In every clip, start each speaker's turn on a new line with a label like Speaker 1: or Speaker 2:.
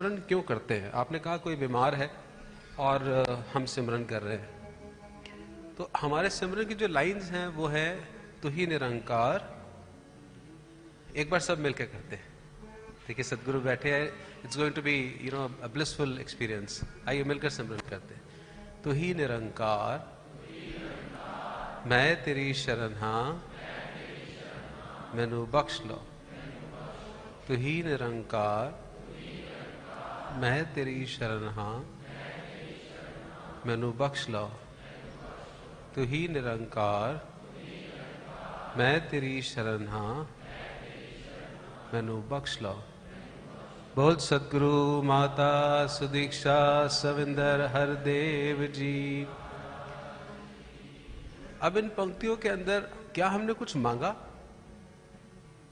Speaker 1: सिमरन क्यों करते हैं? आपने कहा कोई बीमार है और हम सिमरन कर रहे हैं, तो हमारे सिमरन की जो लाइंस हैं वो है तू ही निरंकार। एक बार सब मिलकर करते हैं। देखिए सदगुरु बैठे हैं, it's going to be a blissful experience. आइए मिलकर सिमरन करते हैं। तू ही निरंकार मैं तेरी शरण हाँ, मैनू बख्श लो। तू ही निरंकार मैं तेरी शरण हाँ, मैनू बख्श लो। तू ही निरंकार मैं तेरी शरण हाँ, मैनू बख्श लो। बोल सतगुरु माता सुदीक्षा सविंदर हरदेव जी। अब इन पंक्तियों के अंदर क्या हमने कुछ मांगा?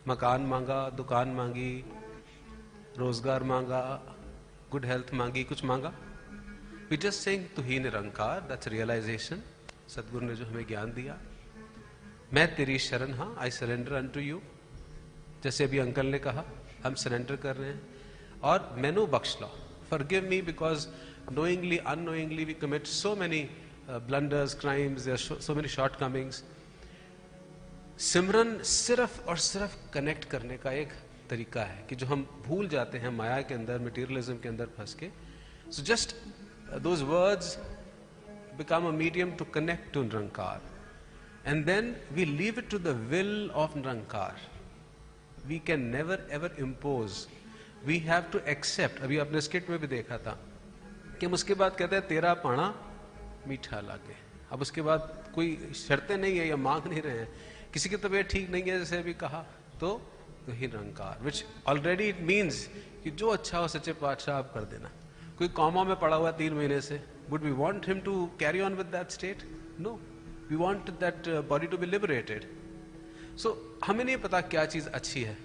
Speaker 1: मकान मांगा, दुकान मांगी, रोजगार मांगा, गुड हेल्थ मांगी, कुछ मांगा? वी जस्ट सेइंग तू ही निरंकार, दैट्स रियलाइजेशन। सदगुरु ने जो हमें ज्ञान दिया, मैं तेरी शरण हाँ, आई सरेंडर अनटू यू। जैसे अभी अंकल ने कहा, हम सरेंडर कर रहे हैं। और मैनू बख्श लो, forgive me because knowingly unknowingly we commit so many blunders, crimes, there are so many shortcomings. सिमरन सिर्फ और सिर्फ कनेक्ट करने का एक तरीका है कि जो हम भूल जाते हैं माया के अंदर, मटेरियलिज्म के अंदर फंस के। So just those words become a medium to connect to Nirankar, and then we leave it to the will of Nirankar. We can never ever impose, we have to accept. अभी आपने स्किट में भी देखा था कि हम उसके बाद कहते हैं तेरा पाना मीठा लागे। अब उसके बाद कोई शर्तें नहीं है या मांग नहीं रहे हैं। किसी की तबीयत ठीक नहीं है, जैसे अभी कहा, तो ही निरंकार, विच ऑलरेडी इट मीन्स कि जो अच्छा हो सच्चे पातशाह आप कर देना। कोई कॉमा में पड़ा हुआ 3 महीने से, would we want him to carry on with that state? No, we want that body to be liberated. So हमें नहीं पता क्या चीज अच्छी है,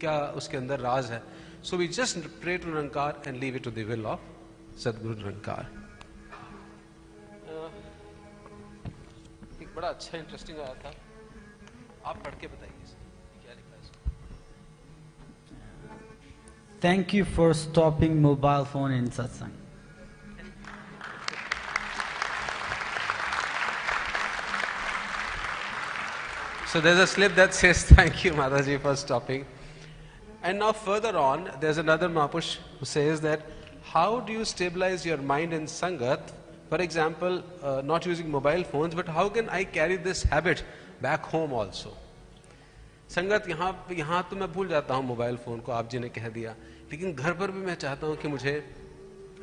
Speaker 1: क्या उसके अंदर राज है। So we just pray to Nirankar and leave it to the will of Sadguru Nirankar. एक बड़ा अच्छा इंटरेस्टिंग आया था, आप पढ़ के बताइए क्या लिखा है इसमें।
Speaker 2: Thank you for stopping mobile phone in satsang.
Speaker 1: So there's a slip that says thank you Mataji for stopping. And now further on there's another Mahapurush who says that how do you stabilize your mind in Sangat? For example, not using mobile phones, but how can I carry this habit back home also? संगत यहाँ तो मैं भूल जाता हूँ mobile phone को, आप जी ने कह दिया, लेकिन घर पर भी मैं चाहता हूँ कि मुझे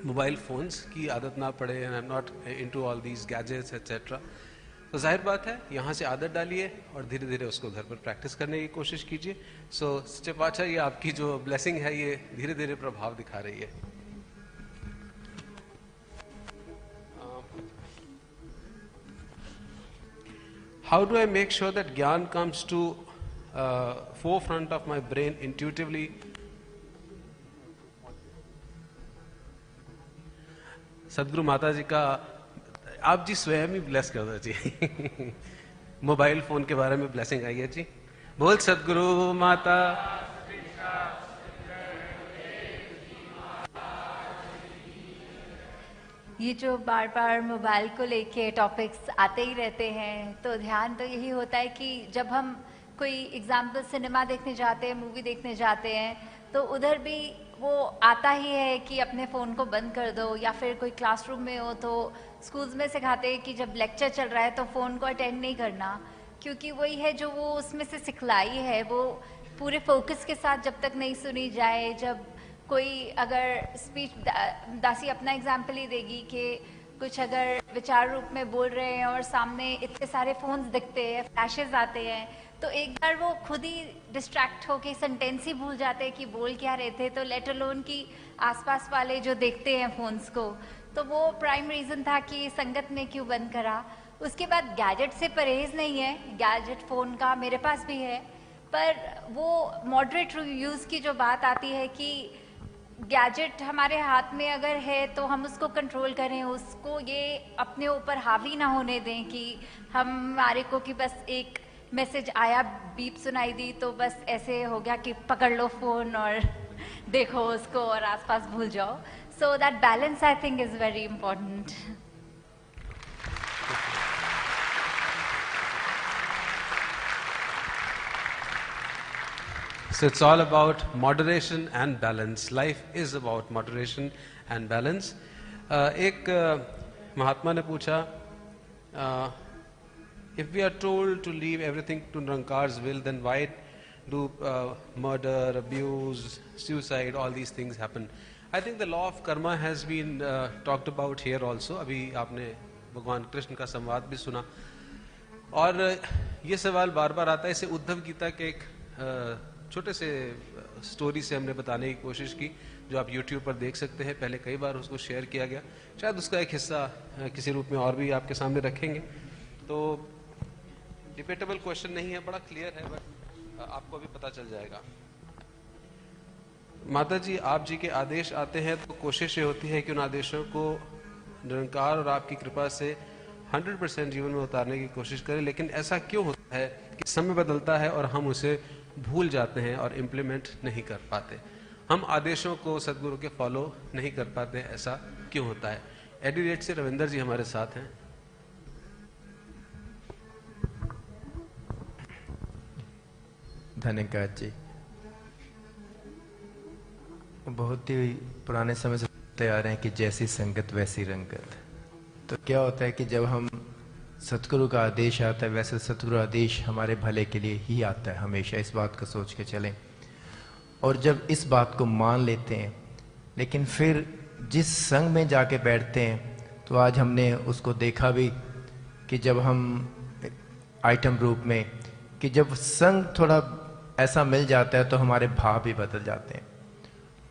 Speaker 1: मोबाइल फ़ोन्स की आदत ना पड़े, and I am not into all these gadgets etcetera. तो जाहिर बात है यहाँ से आदत डालिए और धीरे धीरे उसको घर पर प्रैक्टिस करने की कोशिश कीजिए। सो सच्चे पातशाह, ये आपकी जो ब्लेसिंग है ये धीरे धीरे प्रभाव दिखा रही है। How do I make sure that Gyan comes to forefront of my brain intuitively? सदगुरु माता जी का आप जी स्वयं ही ब्लेस कर दो जी। मोबाइल फोन के बारे में ब्लेसिंग आई है जी। बोल सदगुरु माता।
Speaker 3: ये जो बार बार मोबाइल को लेके टॉपिक्स आते ही रहते हैं, तो ध्यान तो यही होता है कि जब हम कोई एग्जाम्पल सिनेमा देखने जाते हैं, मूवी देखने जाते हैं, तो उधर भी वो आता ही है कि अपने फ़ोन को बंद कर दो, या फिर कोई क्लासरूम में हो तो स्कूल्स में सिखाते हैं कि जब लेक्चर चल रहा है तो फ़ोन को अटेंड नहीं करना, क्योंकि वही है जो वो उसमें से सिखलाई है, वो पूरे फोकस के साथ जब तक नहीं सुनी जाए। जब कोई अगर स्पीच, दासी अपना एग्जाम्पल ही देगी कि कुछ अगर विचार रूप में बोल रहे हैं और सामने इतने सारे फोन्स दिखते हैं, फ्लैशेस आते हैं, तो एक बार वो खुद ही डिस्ट्रैक्ट होके सेंटेंस ही भूल जाते हैं कि बोल क्या रहे थे, तो लेट अलोन की आसपास वाले जो देखते हैं फोन्स को। तो वो प्राइम रीज़न था कि संगत ने क्यों बंद करा। उसके बाद गैजेट से परहेज़ नहीं है, गैजेट फ़ोन का मेरे पास भी है, पर वो मॉडरेट यूज़ की जो बात आती है कि गैजेट हमारे हाथ में अगर है तो हम उसको कंट्रोल करें, उसको ये अपने ऊपर हावी ना होने दें कि हमारे को कि बस एक मैसेज आया, बीप सुनाई दी तो बस ऐसे हो गया कि पकड़ लो फ़ोन और देखो उसको और आसपास भूल जाओ. So that balance I think is very important.
Speaker 1: So it's all about moderation and balance. Life is about moderation and balance. एक महात्मा ने पूछा, if we are told to leave everything to Nirankar's will, then why do murder, abuse, suicide, all these things happen? I think the law of karma has been talked about here also. अभी आपने भगवान कृष्ण का संवाद भी सुना और ये सवाल बार बार आता है. इसे उद्धव गीता के एक छोटे से स्टोरी से हमने बताने की कोशिश की, जो आप YouTube पर देख सकते हैं. पहले कई बार उसको शेयर किया गया, शायद उसका एक हिस्सा किसी रूप में और भी आपके सामने रखेंगे. तो डिबेटेबल क्वेश्चन नहीं है, बड़ा क्लियर है, बट आपको अभी पता चल जाएगा. माता जी, आप जी के आदेश आते हैं तो कोशिश ये होती है कि उन आदेशों को निरंकार और आपकी कृपा से 100% जीवन में उतारने की कोशिश करें. लेकिन ऐसा क्यों होता है कि समय बदलता है और हम उसे भूल जाते हैं और इम्प्लीमेंट नहीं कर पाते? हम आदेशों को सदगुरु के फॉलो नहीं कर पाते, ऐसा क्यों होता है? एडिलेड से रविंदर जी हमारे साथ हैं.
Speaker 4: धन्यवाद जी. बहुत ही पुराने समय से तैयार हैं कि जैसी संगत वैसी रंगत. तो क्या होता है कि जब हम सतगुरु का आदेश आता है, वैसे सतगुरु आदेश हमारे भले के लिए ही आता है. हमेशा इस बात को सोच के चलें. और जब इस बात को मान लेते हैं, लेकिन फिर जिस संग में जाके बैठते हैं, तो आज हमने उसको देखा भी कि जब हम आइटम रूप में कि जब संग थोड़ा ऐसा मिल जाता है तो हमारे भाव भी बदल जाते हैं.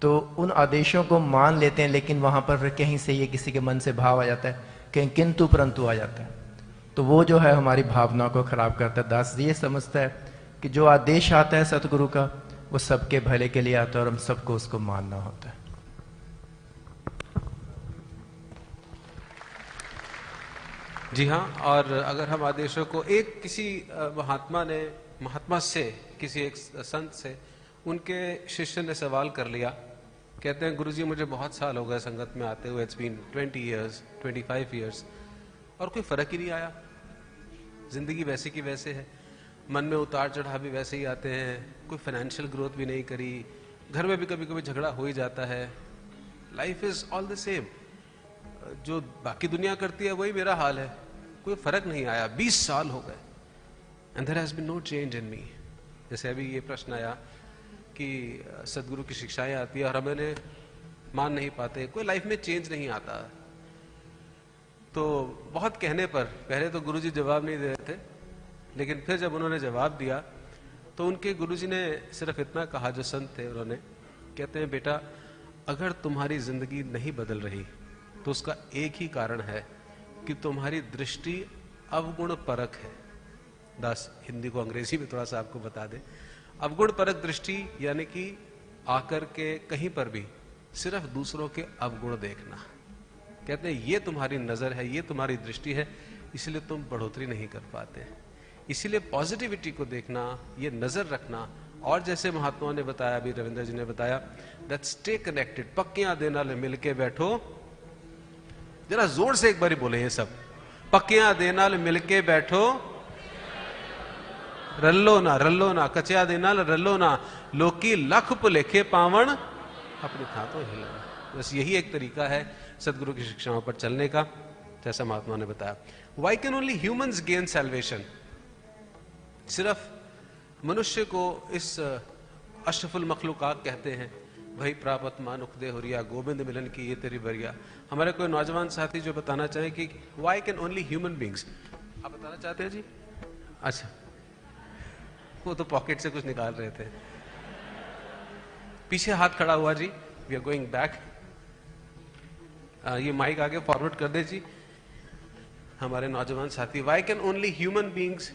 Speaker 4: तो उन आदेशों को मान लेते हैं, लेकिन वहाँ पर फिर कहीं से ये किसी के मन से भाव आ जाता है, कहीं किंतु परंतु आ जाता है, तो वो जो है हमारी भावना को खराब करता है. दास जी ये समझता है कि जो आदेश आता है सतगुरु का, वो सबके भले के लिए आता है और हम सबको उसको मानना होता है.
Speaker 1: जी हाँ. और अगर हम आदेशों को एक किसी महात्मा से, किसी एक संत से, उनके शिष्य ने सवाल कर लिया, कहते हैं गुरुजी मुझे बहुत साल हो गए संगत में आते हुए, इट्स बीन 20 years, 25 years, और कोई फर्क ही नहीं आया. जिंदगी वैसे की वैसे है, मन में उतार चढ़ाव भी वैसे ही आते हैं, कोई फाइनेंशियल ग्रोथ भी नहीं करी, घर में भी कभी कभी झगड़ा हो ही जाता है. Life is all the same, जो बाकी दुनिया करती है वही मेरा हाल है, कोई फर्क नहीं आया. 20 साल हो गए and there has been no change in me. जैसे अभी ये प्रश्न आया कि सदगुरु की शिक्षाएं आती है और हम इन्हें मान नहीं पाते, कोई लाइफ में चेंज नहीं आता. तो बहुत कहने पर पहले तो गुरुजी जवाब नहीं दे रहे थे, लेकिन फिर जब उन्होंने जवाब दिया तो उनके गुरुजी ने सिर्फ इतना कहा, जो संत थे उन्होंने, कहते हैं बेटा अगर तुम्हारी जिंदगी नहीं बदल रही तो उसका एक ही कारण है कि तुम्हारी दृष्टि अवगुण परक है. दास हिंदी को अंग्रेजी में थोड़ा सा आपको बता दें. अवगुण परक दृष्टि यानी कि आकर के कहीं पर भी सिर्फ दूसरों के अवगुण देखना. कहते हैं ये तुम्हारी नजर है, ये तुम्हारी दृष्टि है, इसलिए तुम बढ़ोतरी नहीं कर पाते. इसीलिए पॉजिटिविटी को देखना, ये नजर रखना. और जैसे महात्माओं ने बताया, अभी रविंद्र जी ने बताया, दैट स्टे कनेक्टेड, पक्कियां देना मिल के बैठो. जरा जोर से एक बार बोले ये सब, पक्कियां देना मिल के बैठो, रल्लो ना कचिया देना रल्लो ना, लोकी लख भुलेखे पावण अपनी था तो हिलना. बस यही एक तरीका है सदगुरु की शिक्षाओं पर चलने का, जैसा महात्मा ने बताया. Why can only humans gain salvation? सिर्फ मनुष्य को इस अशरफुल मखलूकात कहते हैं, वही प्राप्त मानुख दे हुरिया, गोविंद मिलन की ये तेरी बरिया. हमारे कोई नौजवान साथी जो बताना चाहें कि why can only human beings, आप बताना चाहते हैं जी? अच्छा, वो तो पॉकेट से कुछ निकाल रहे थे. पीछे हाथ खड़ा हुआ जी, वी आर गोइंग बैक. ये माइक आगे फॉरवर्ड कर दे जी. हमारे नौजवान साथी, why can only human beings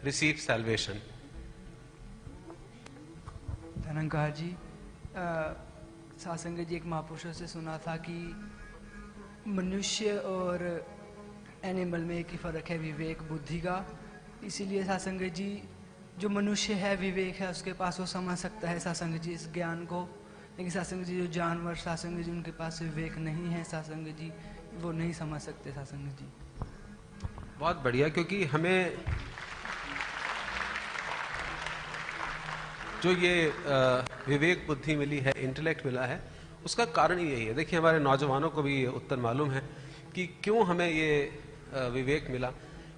Speaker 1: receive salvation?
Speaker 5: धनंकार जी, सासंग जी एक महापुरुषों से सुना था कि मनुष्य और एनिमल में एक ही फर्क है, विवेक बुद्धि का. इसीलिए सासंग जी, जो मनुष्य है विवेक है उसके पास, वो समझ सकता है सासंग जी इस ज्ञान को लेकिन सत्संग जी जो जानवर सत्संग जी उनके पास विवेक नहीं है, सत्संग जी वो नहीं समझ सकते सत्संग जी।
Speaker 1: बहुत बढ़िया, क्योंकि हमें जो ये विवेक बुद्धि मिली है, इंटेलेक्ट मिला है, उसका कारण ही यही है। देखिए हमारे नौजवानों को भी ये उत्तर मालूम है कि क्यों हमें ये विवेक मिला।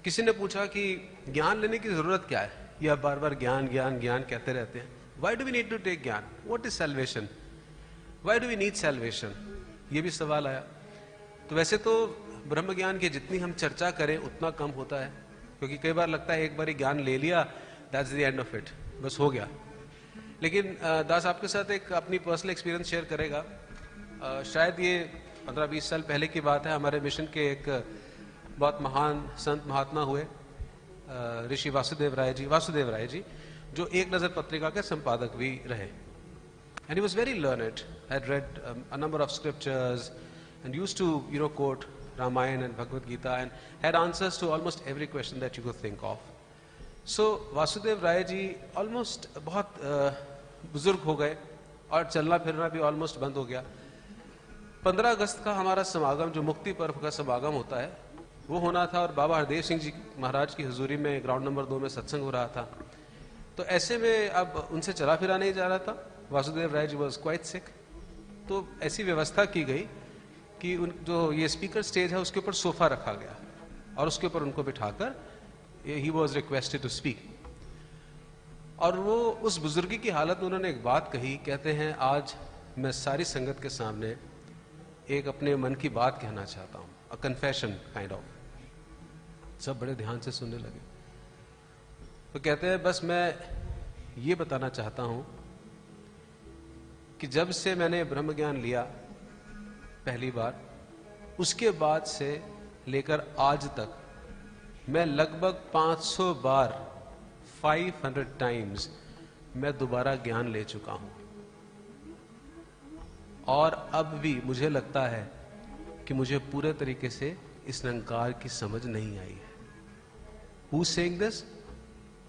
Speaker 1: किसी ने पूछा कि ज्ञान लेने की जरूरत क्या है, या बार बार ज्ञान ज्ञान ज्ञान कहते रहते हैं। Why do we need to take gyan? What is salvation? Why do we need salvation? ये भी सवाल आया। तो वैसे तो ब्रह्म ज्ञान की जितनी हम चर्चा करें उतना कम होता है, क्योंकि कई बार लगता है एक बार ज्ञान ले लिया, that's the end of it, बस हो गया। लेकिन दास आपके साथ एक अपनी पर्सनल एक्सपीरियंस शेयर करेगा। शायद ये 15-20 साल पहले की बात है। हमारे मिशन के एक बहुत महान संत महात्मा हुए ऋषि वासुदेव राय जी, जो एक नज़र पत्रिका के संपादक भी रहे। And he was very learned, had read a number of scriptures and used to quote Ramayana and Bhagavad Gita and had answers to almost every question that you could think of. So Vasudev Rai ji almost बहुत बुजुर्ग हो गए और चलना फिरना भी ऑलमोस्ट बंद हो गया। 15 अगस्त का हमारा समागम, जो मुक्ति पर्व का समागम होता है, वो होना था और बाबा हरदेव सिंह जी महाराज की हुजूरी में ग्राउंड नंबर 2 में सत्संग हो रहा था। तो ऐसे में अब उनसे चला फिरा नहीं जा रहा था। वासुदेव राय जी वॉज क्वाइट सिक। तो ऐसी व्यवस्था की गई कि जो ये स्पीकर स्टेज है उसके ऊपर सोफा रखा गया और उसके ऊपर उनको बिठाकर he was requested to speak. और वो उस बुजुर्गी की हालत में उन्होंने एक बात कही। कहते हैं, आज मैं सारी संगत के सामने एक अपने मन की बात कहना चाहता हूँ, अ कन्फेशन काइंड ऑफ। सब बड़े ध्यान से सुनने लगे। तो कहते हैं, बस मैं ये बताना चाहता हूँ कि जब से मैंने ब्रह्म ज्ञान लिया पहली बार, उसके बाद से लेकर आज तक मैं लगभग 500 बार 500 टाइम्स मैं दोबारा ज्ञान ले चुका हूं। और अब भी मुझे लगता है कि मुझे पूरे तरीके से इस निरंकार की समझ नहीं आई है। Who is saying this?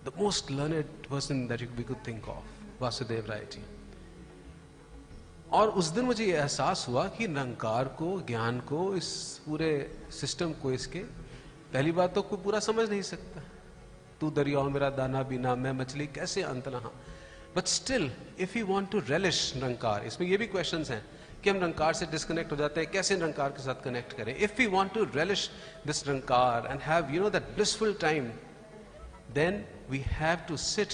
Speaker 1: The most learned person that we could think of, Vasudev Rai जी। और उस दिन मुझे ये एहसास हुआ कि निरंकार को, ज्ञान को, इस पूरे सिस्टम को, इसके पहली बात तो कोई पूरा समझ नहीं सकता। तू दरियाओं मेरा दाना बीना, मैं मछली कैसे अंत नहा। But still if you want to relish Nirankar, इसमें ये भी क्वेश्चंस हैं कि हम निरंकार से डिस्कनेक्ट हो जाते हैं, कैसे निरंकार के साथ कनेक्ट करें। If you want to relish this Nirankar and have that blissful time, then we have to sit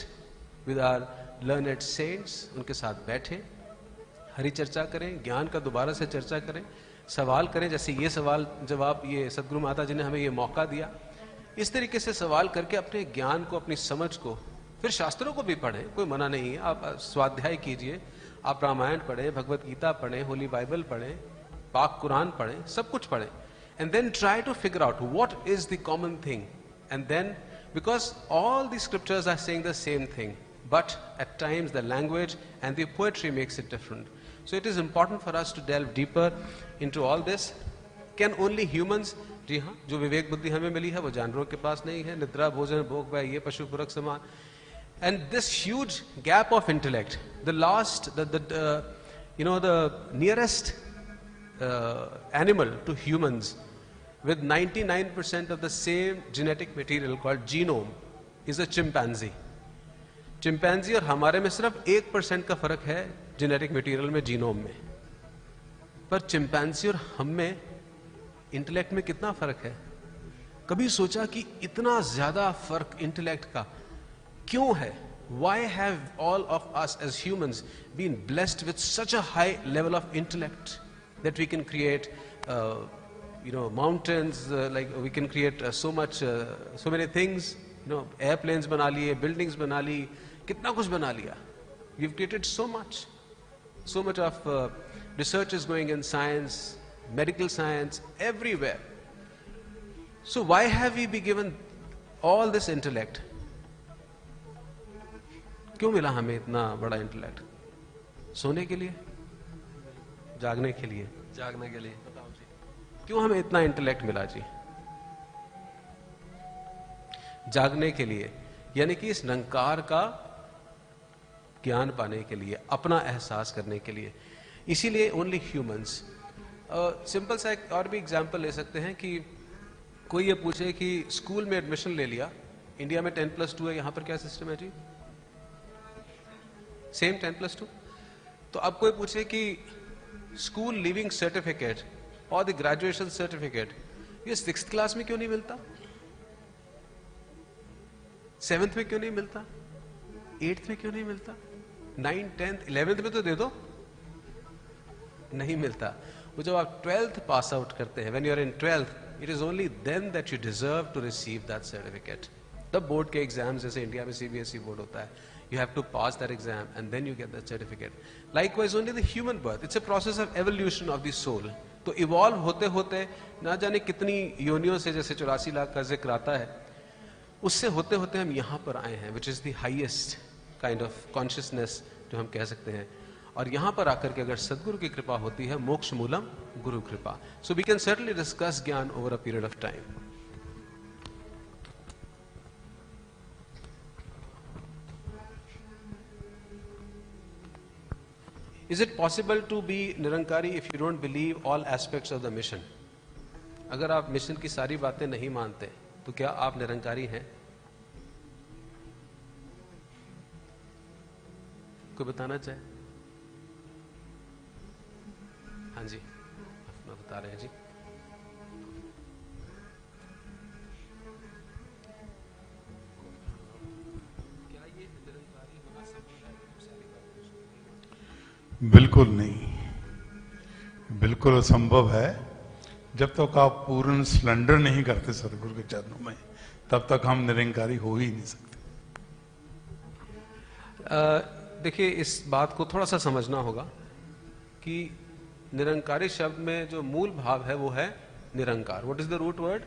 Speaker 1: with our learned saints. उनके साथ बैठे, हरि चर्चा करें, ज्ञान का दोबारा से चर्चा करें, सवाल करें। जैसे ये सवाल जवाब ये सदगुरु माता जी ने हमें ये मौका दिया, इस तरीके से सवाल करके अपने ज्ञान को, अपनी समझ को, फिर शास्त्रों को भी पढ़ें, कोई मना नहीं है। आप स्वाध्याय कीजिए, आप रामायण पढ़ें, भगवत गीता पढ़ें, होली बाइबल पढ़ें, पाक कुरान पढ़ें, सब कुछ पढ़ें। And then try to figure out what is the common thing. And then, because all the scriptures are saying the same thing, but at times the language and the poetry makes it different. So it is important for us to delve deeper into all this. Can only humans? जी हाँ, जो विवेक बुद्धि हमें मिली है वो जानवरों के पास नहीं है। निद्रा भोजन भोग वह ये पशु पुरख समान। And this huge gap of intellect, the nearest animal to humans with 99% of the same genetic material called genome is a chimpanzee. Chimpanzee और हमारे में सिर्फ 1% का फर्क है जेनेटिक मटेरियल में, जीनोम में। पर चिंपैंजी और हम में इंटेलेक्ट में कितना फर्क है? कभी सोचा कि इतना ज्यादा फर्क इंटेलेक्ट का क्यों है? Why have all of us as humans been blessed with such a high level of intellect that we can create mountains, like we can create so many things, airplanes बना लिए, buildings बना ली, कितना कुछ बना लिया। We've created so much of research is going in science, medical science, everywhere. So why have we been given all this intellect? क्यों मिला हमें इतना बड़ा इंटेलेक्ट? सोने के लिए? जागने के लिए?
Speaker 6: जागने के लिए।
Speaker 1: क्यों हमें इतना इंटेलेक्ट मिला जी? जागने के लिए, यानी कि इस निरंकार ज्ञान पाने के लिए, अपना एहसास करने के लिए। इसीलिए ओनली ह्यूमंस। सिंपल सा एक और भी एग्जाम्पल ले सकते हैं कि कोई ये पूछे कि स्कूल में एडमिशन ले लिया, इंडिया में 10+2 है, यहाँ पर क्या सिस्टम है जी? सेम 10+2। तो अब कोई पूछे कि स्कूल लीविंग सर्टिफिकेट और द ग्रेजुएशन सर्टिफिकेट ये 6th क्लास में क्यों नहीं मिलता, 7th में क्यों नहीं मिलता, 8th में क्यों नहीं मिलता, 9th 10th 11th में तो दे दो, नहीं मिलता। वो जब आप 12th पास आउट करते हैं, when you are in 12th, it is only then that you deserve to receive that certificate. तब बोर्ड के एग्जाम, जैसे इंडिया में CBSE बोर्ड होता है, you have to pass that exam and then you get that certificate. Likewise only the human birth, it's a process of evolution of the soul. तो evolve होते होते ना जाने कितनी योनियों से, जैसे 84 लाख का जिक्र आता है, उससे होते होते हम यहाँ पर आए हैं, which is the highest kind of consciousness जो हम कह सकते हैं। और यहाँ पर आकर के अगर सदगुरु की कृपा होती है, मोक्ष मूलम गुरु कृपा। So we can certainly discuss gyan over a period of time. Is it possible to be Nirankari if you don't believe all aspects of the mission? अगर आप मिशन की सारी बातें नहीं मानते तो क्या आप निरंकारी हैं? कोई बताना चाहे? हाँ जी, मैं बता रहे हैं जी।
Speaker 6: बिल्कुल नहीं, बिल्कुल असंभव है। जब तक आप पूर्ण सरेंडर नहीं करते सदगुरु के चरणों में, तब तक हम निरंकारी हो ही नहीं सकते।
Speaker 1: देखिए, इस बात को थोड़ा सा समझना होगा कि निरंकारी शब्द में जो मूल भाव है वो है Nirankar. What is the root word?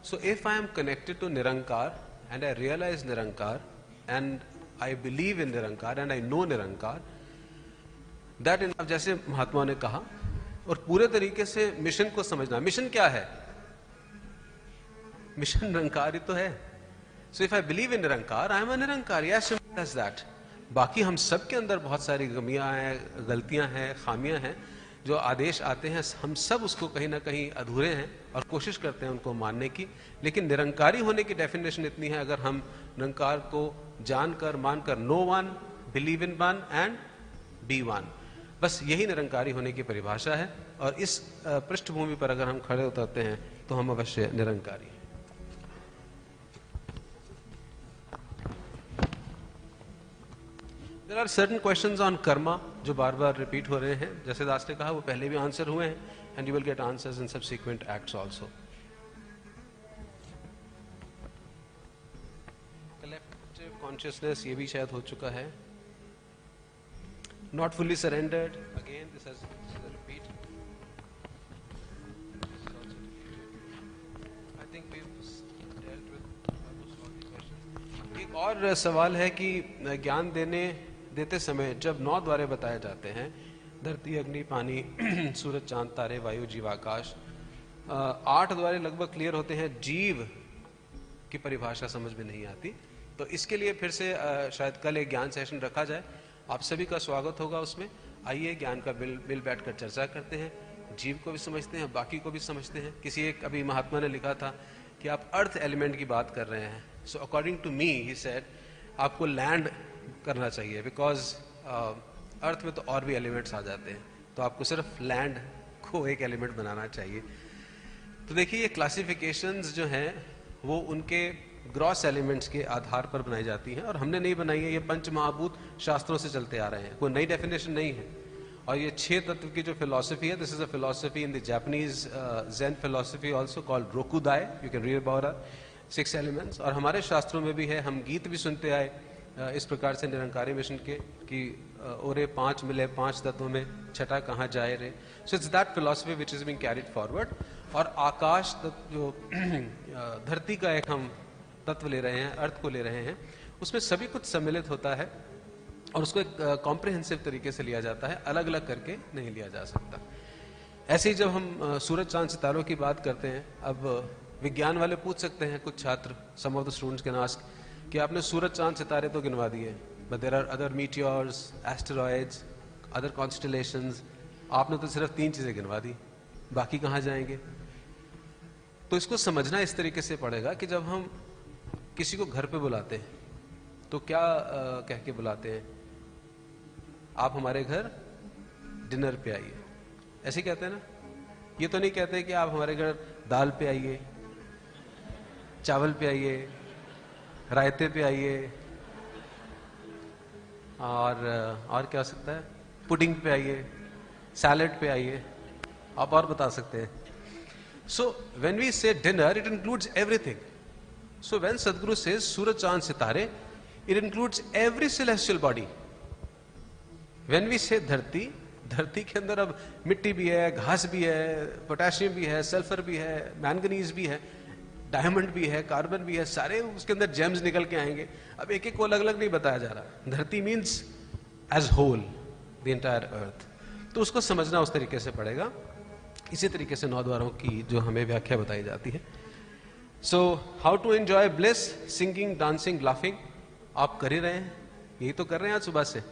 Speaker 1: So if I am connected to Nirankar and I realise Nirankar and I believe in Nirankar and I know Nirankar, that in, जैसे महात्मा ने कहा, और पूरे तरीके से मिशन को समझना। मिशन क्या है? मिशन निरंकार ही तो है। So if I believe in Nirankar, I am a Nirankar, as simple as that. बाकी हम सब के अंदर बहुत सारी कमियां हैं, गलतियां हैं, खामियां हैं। जो आदेश आते हैं हम सब उसको कहीं ना कहीं अधूरे हैं और कोशिश करते हैं उनको मानने की। लेकिन निरंकारी होने की डेफिनेशन इतनी है, अगर हम निरंकार को जानकर मानकर, no one, believe in one and be one, बस यही निरंकारी होने की परिभाषा है। और इस पृष्ठभूमि पर अगर हम खड़े उतरते हैं तो हम अवश्य निरंकारी हैं। There are certain questions on karma जो बार बार रिपीट हो रहे हैं। जैसे दास ने कहा, वो पहले भी आंसर हुए हैं, and you will get answers in subsequent acts also. Collective consciousness, ये भी शायद हो चुका है। Not fully surrendered, again this is a repeat. I think we've dealt with almost all the questions. एक और सवाल है कि ज्ञान देते समय जब 9 द्वारे बताए जाते हैं, धरती, अग्नि, पानी, सूरज, चांद, तारे, वायु, जीवाकाश, 8 द्वारे लगभग क्लियर होते हैं। जीव की परिभाषा समझ में नहीं आती, तो इसके लिए फिर से शायद कल एक ज्ञान सेशन रखा जाए। आप सभी का स्वागत होगा उसमें। आइए ज्ञान का मिल बैठकर चर्चा करते हैं, जीव को भी समझते हैं, बाकी को भी समझते हैं। किसी एक अभी महात्मा ने लिखा था कि आप अर्थ एलिमेंट की बात कर रहे हैं। So according to me, he said, आपको लैंड करना चाहिए, बिकॉज अर्थ में तो और भी एलिमेंट्स आ जाते हैं, तो आपको सिर्फ लैंड को एक एलिमेंट बनाना चाहिए। तो देखिए, ये क्लासिफिकेशंस जो हैं वो उनके ग्रॉस एलिमेंट्स के आधार पर बनाई जाती हैं, और हमने नहीं बनाई है। ये पंच महाभूत शास्त्रों से चलते आ रहे हैं, कोई नई डेफिनेशन नहीं है। और ये 6 तत्व की जो फिलॉसफी है, this is a philosophy in the Japanese Zen philosophy also called Rokudai. You can read about 6 elements. और हमारे शास्त्रों में भी है, हम गीत भी सुनते आए इस प्रकार से निरंकारी मिशन के कि ओरे 5 मिले 5 तत्वों में, छठा कहाँ जाए रे। So it's that philosophy which is being carried forward. और आकाश तत्व, जो धरती का एक हम तत्व ले रहे हैं, अर्थ को ले रहे हैं, उसमें सभी कुछ सम्मिलित होता है और उसको एक कॉम्प्रिहेंसिव तरीके से लिया जाता है, अलग अलग करके नहीं लिया जा सकता। ऐसे ही जब हम सूरज, चांद, सितारों की बात करते हैं, अब विज्ञान वाले पूछ सकते हैं, कुछ छात्र, some of the students can ask, कि आपने सूरज, चांद, सितारे तो गिनवा दिए, but there are other meteors, asteroids, other constellations. आपने तो सिर्फ 3 चीजें गिनवा दी, बाकी कहाँ जाएंगे? तो इसको समझना इस तरीके से पड़ेगा कि जब हम किसी को घर पे बुलाते हैं तो क्या कह के बुलाते हैं? आप हमारे घर डिनर पे आइए, ऐसे कहते हैं ना? ये तो नहीं कहते कि आप हमारे घर दाल पे आइए, चावल पे आइए, रायते पे आइए, और क्या हो सकता है, पुडिंग पे आइए, सैलेड पे आइए, आप और बता सकते हैं. So when we say dinner, it includes everything. So when Sadhguru says Suraj Chand Sitare, it includes every celestial body. When we say धरती, धरती के अंदर अब मिट्टी भी है, घास भी है, पोटेशियम भी है, सल्फर भी है, मैंगनीज भी है, डायमंड भी है, कार्बन भी है, सारे उसके अंदर जेम्स निकल के आएंगे. अब एक एक को अलग अलग नहीं बताया जा रहा. धरती means as whole the entire earth. तो उसको समझना उस तरीके से पड़ेगा. इसी तरीके से 9 द्वारों की जो हमें व्याख्या बताई जाती है. So how to enjoy bliss, singing, dancing, laughing. आप कर ही रहे हैं, यही तो कर रहे हैं आज सुबह से.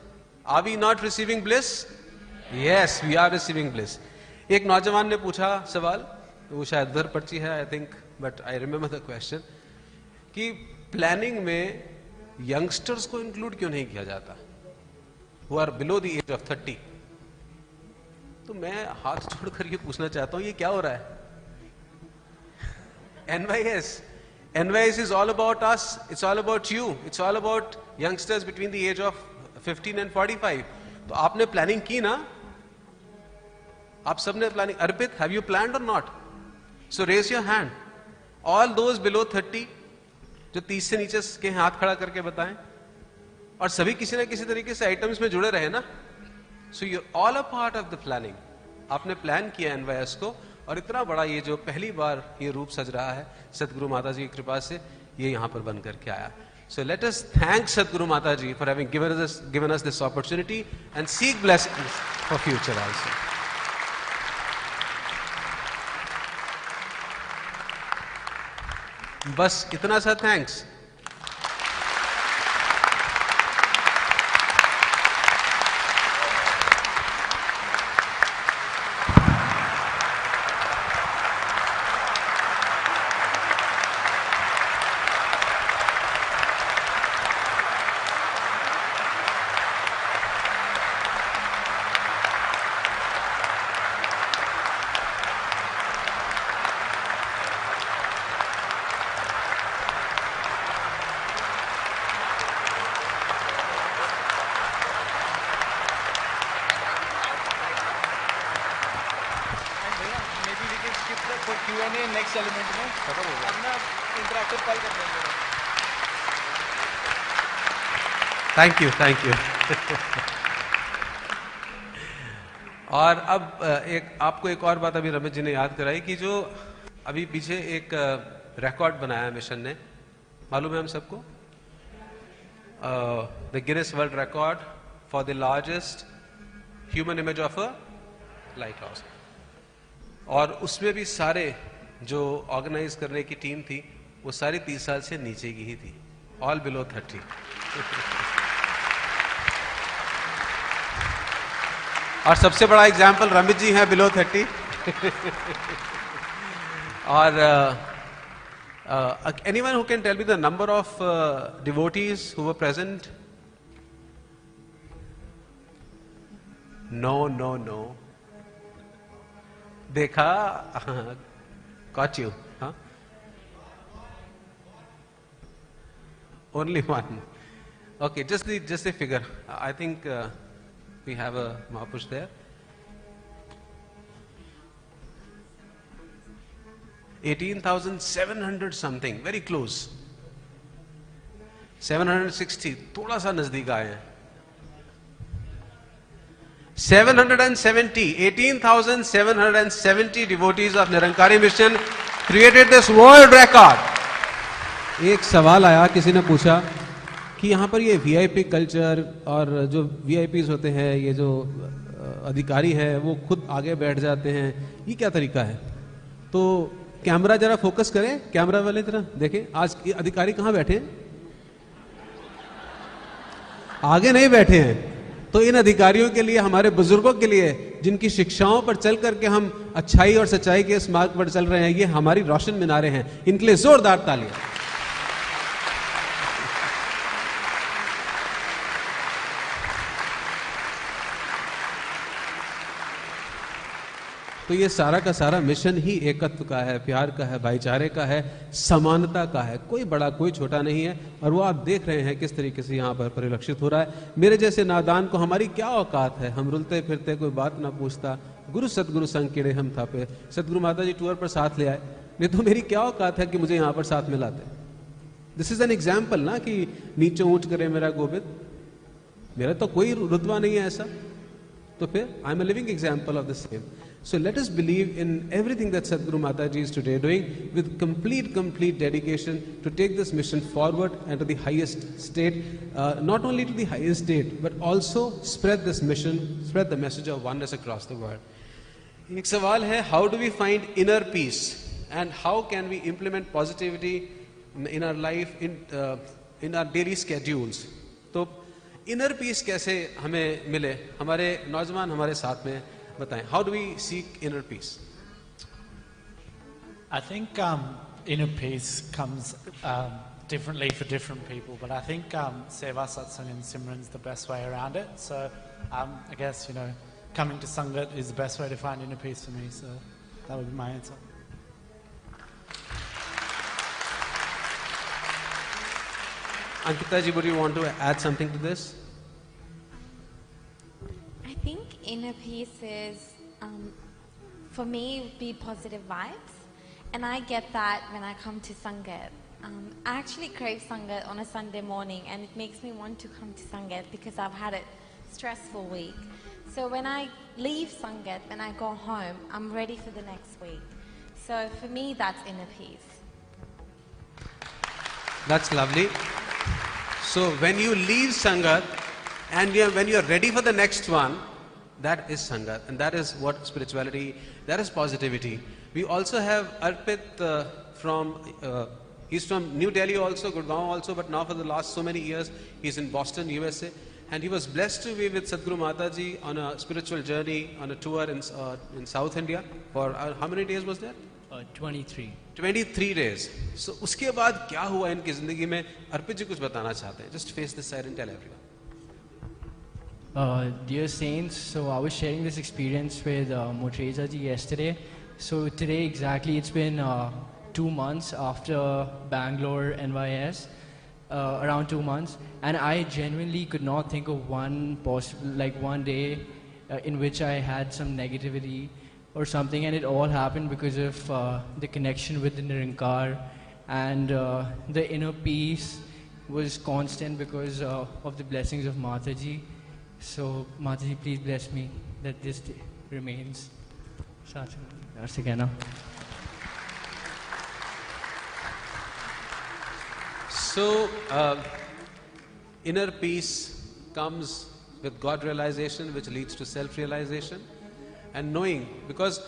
Speaker 1: Are we not receiving bliss? Yes, we are receiving bliss. एक नौजवान ने पूछा सवाल, वो शायद उधर पर्ची है I think, but I remember the question, कि प्लानिंग में यंगस्टर्स को इंक्लूड क्यों नहीं किया जाता, who are below the age of 30. तो मैं हाथ जोड़कर ये पूछना चाहता हूं, ये क्या हो रहा है? NYS is all about us, it's all about you, it's all about youngsters between the age of 15 and 45. तो आपने प्लानिंग की ना? आप सबने planning. Arpit, have you planned or not? So raise your hand. All those below 30, जो 30 से नीचे के हाथ खड़ा करके बताएं. और सभी किसी ना किसी तरीके से आइटम्स में जुड़े रहे ना. So you're all a part of the planning. आपने प्लान किया NYS को, और इतना बड़ा ये जो पहली बार ये रूप सज रहा है सदगुरु माता जी की कृपा से, ये यहाँ पर बन करके आया. So let us thank Sadhguru Mata Ji for having given us this opportunity and seek blessings for future also. बस इतना सा थैंक्स.
Speaker 5: Q&A नेक्स्ट एलिमेंट में खत्म हो गया. अपना इंटरैक्टिव कॉल कर लेंगे.
Speaker 1: Thank you. और अब आपको एक और बात अभी रमेश जी ने याद कराई कि जो अभी पीछे एक रिकॉर्ड बनाया मिशन ने, मालूम है हम सबको, the Guinness world record for the largest human image of a light house. और उसमें भी सारे जो ऑर्गेनाइज करने की टीम थी वो सारी 30 साल से नीचे की ही थी, ऑल बिलो 30. और सबसे बड़ा एग्जाम्पल रमित जी हैं, बिलो 30. और anyone who can tell me the number of devotees who were present? No. देखा, caught you, huh? Only one. Okay, just the figure. I think we have a Mahapurush there. 18,700 something, very close. 760, थोड़ा सा नजदीक आए हैं. 18,770 devotees of Nirankari mission created this world record. एक सवाल आया, किसी ने पूछा कि यहाँ पर ये वीआईपी कल्चर और जो वीआईपीज होते हैं, ये जो अधिकारी है वो खुद आगे बैठ जाते हैं, ये क्या तरीका है? तो कैमरा जरा फोकस करें, कैमरा वाले जरा देखें, आज अधिकारी कहाँ बैठे हैं? आगे नहीं बैठे हैं, तो इन अधिकारियों के लिए, हमारे बुजुर्गों के लिए, जिनकी शिक्षाओं पर चल करके हम अच्छाई और सच्चाई के इस मार्ग पर चल रहे हैं, ये हमारी रोशन मीनारे हैं। इनके लिए जोरदार तालियां। तो ये सारा का सारा मिशन ही एकत्व का है, प्यार का है, भाईचारे का है, समानता का है। कोई बड़ा कोई छोटा नहीं है। और वो आप देख रहे हैं किस तरीके से यहाँ पर परिलक्षित हो रहा है। मेरे जैसे नादान को हमारी क्या औकात है, हम रुलते फिरते, कोई बात ना पूछता, गुरु सतगुरु संग केड़े हम थापे, सतगुरु माता जी टूर पर साथ ले आए, नहीं तो मेरी क्या औकात है कि मुझे यहाँ पर साथ में लाते। दिस इज एन एग्जाम्पल ना, कि नीचे ऊंच करे मेरा गोविंद, मेरा तो कोई रुतबा नहीं है ऐसा, तो फिर आई am a living example of the same. So let us believe in everything that Sadhguru Mataji is today doing with complete dedication to take this mission forward and to the highest state, not only to the highest state, but also spread this mission, spread the message of oneness across the world. एक सवाल है, how do we find inner peace and how can we implement positivity in our life, in our daily schedules? तो inner peace कैसे हमें मिले? हमारे नौजवान हमारे साथ में बताएं, how do we seek inner peace?
Speaker 7: I think inner peace comes differently for different people, but I think Seva, Satsang and Simran is the best way around it. So I guess, coming to Sangat is the best way to find inner peace for me. So that would be my answer.
Speaker 1: Ankita ji, would you want to add something to this?
Speaker 8: I think inner peace is, for me, would be positive vibes, and I get that when I come to Sangat. I actually crave Sangat on a Sunday morning, and it makes me want to come to Sangat because I've had a stressful week. So when I leave Sangat, when I go home, I'm ready for the next week. So for me, that's inner peace.
Speaker 1: That's lovely. So when you leave Sangat and when you are ready for the next one, that is Sangat, and that is what spirituality, that is positivity. We also have Arpit he's from New Delhi also, Gurgaon also, but now for the last so many years he's in Boston, USA, and he was blessed to be with Sadhguru Mataji on a spiritual journey, on a tour in South India for how many days was that? 23 days. So उसके बाद क्या हुआ इनकी जिंदगी में, अर्पित जी कुछ बताना चाहते हैं? Just face this side and tell everyone.
Speaker 9: Dear saints, so I was sharing this experience with Motreza ji yesterday. So today exactly it's been 2 months after Bangalore NYS, around 2 months, and I genuinely could not think of one day in which I had some negativity or something, and it all happened because of the connection with the Nirankar, and the inner peace was constant because of the blessings of Mataji. So Mataji, please bless me that this day remains.
Speaker 1: So inner peace comes with God realization, which leads to self-realization and knowing, because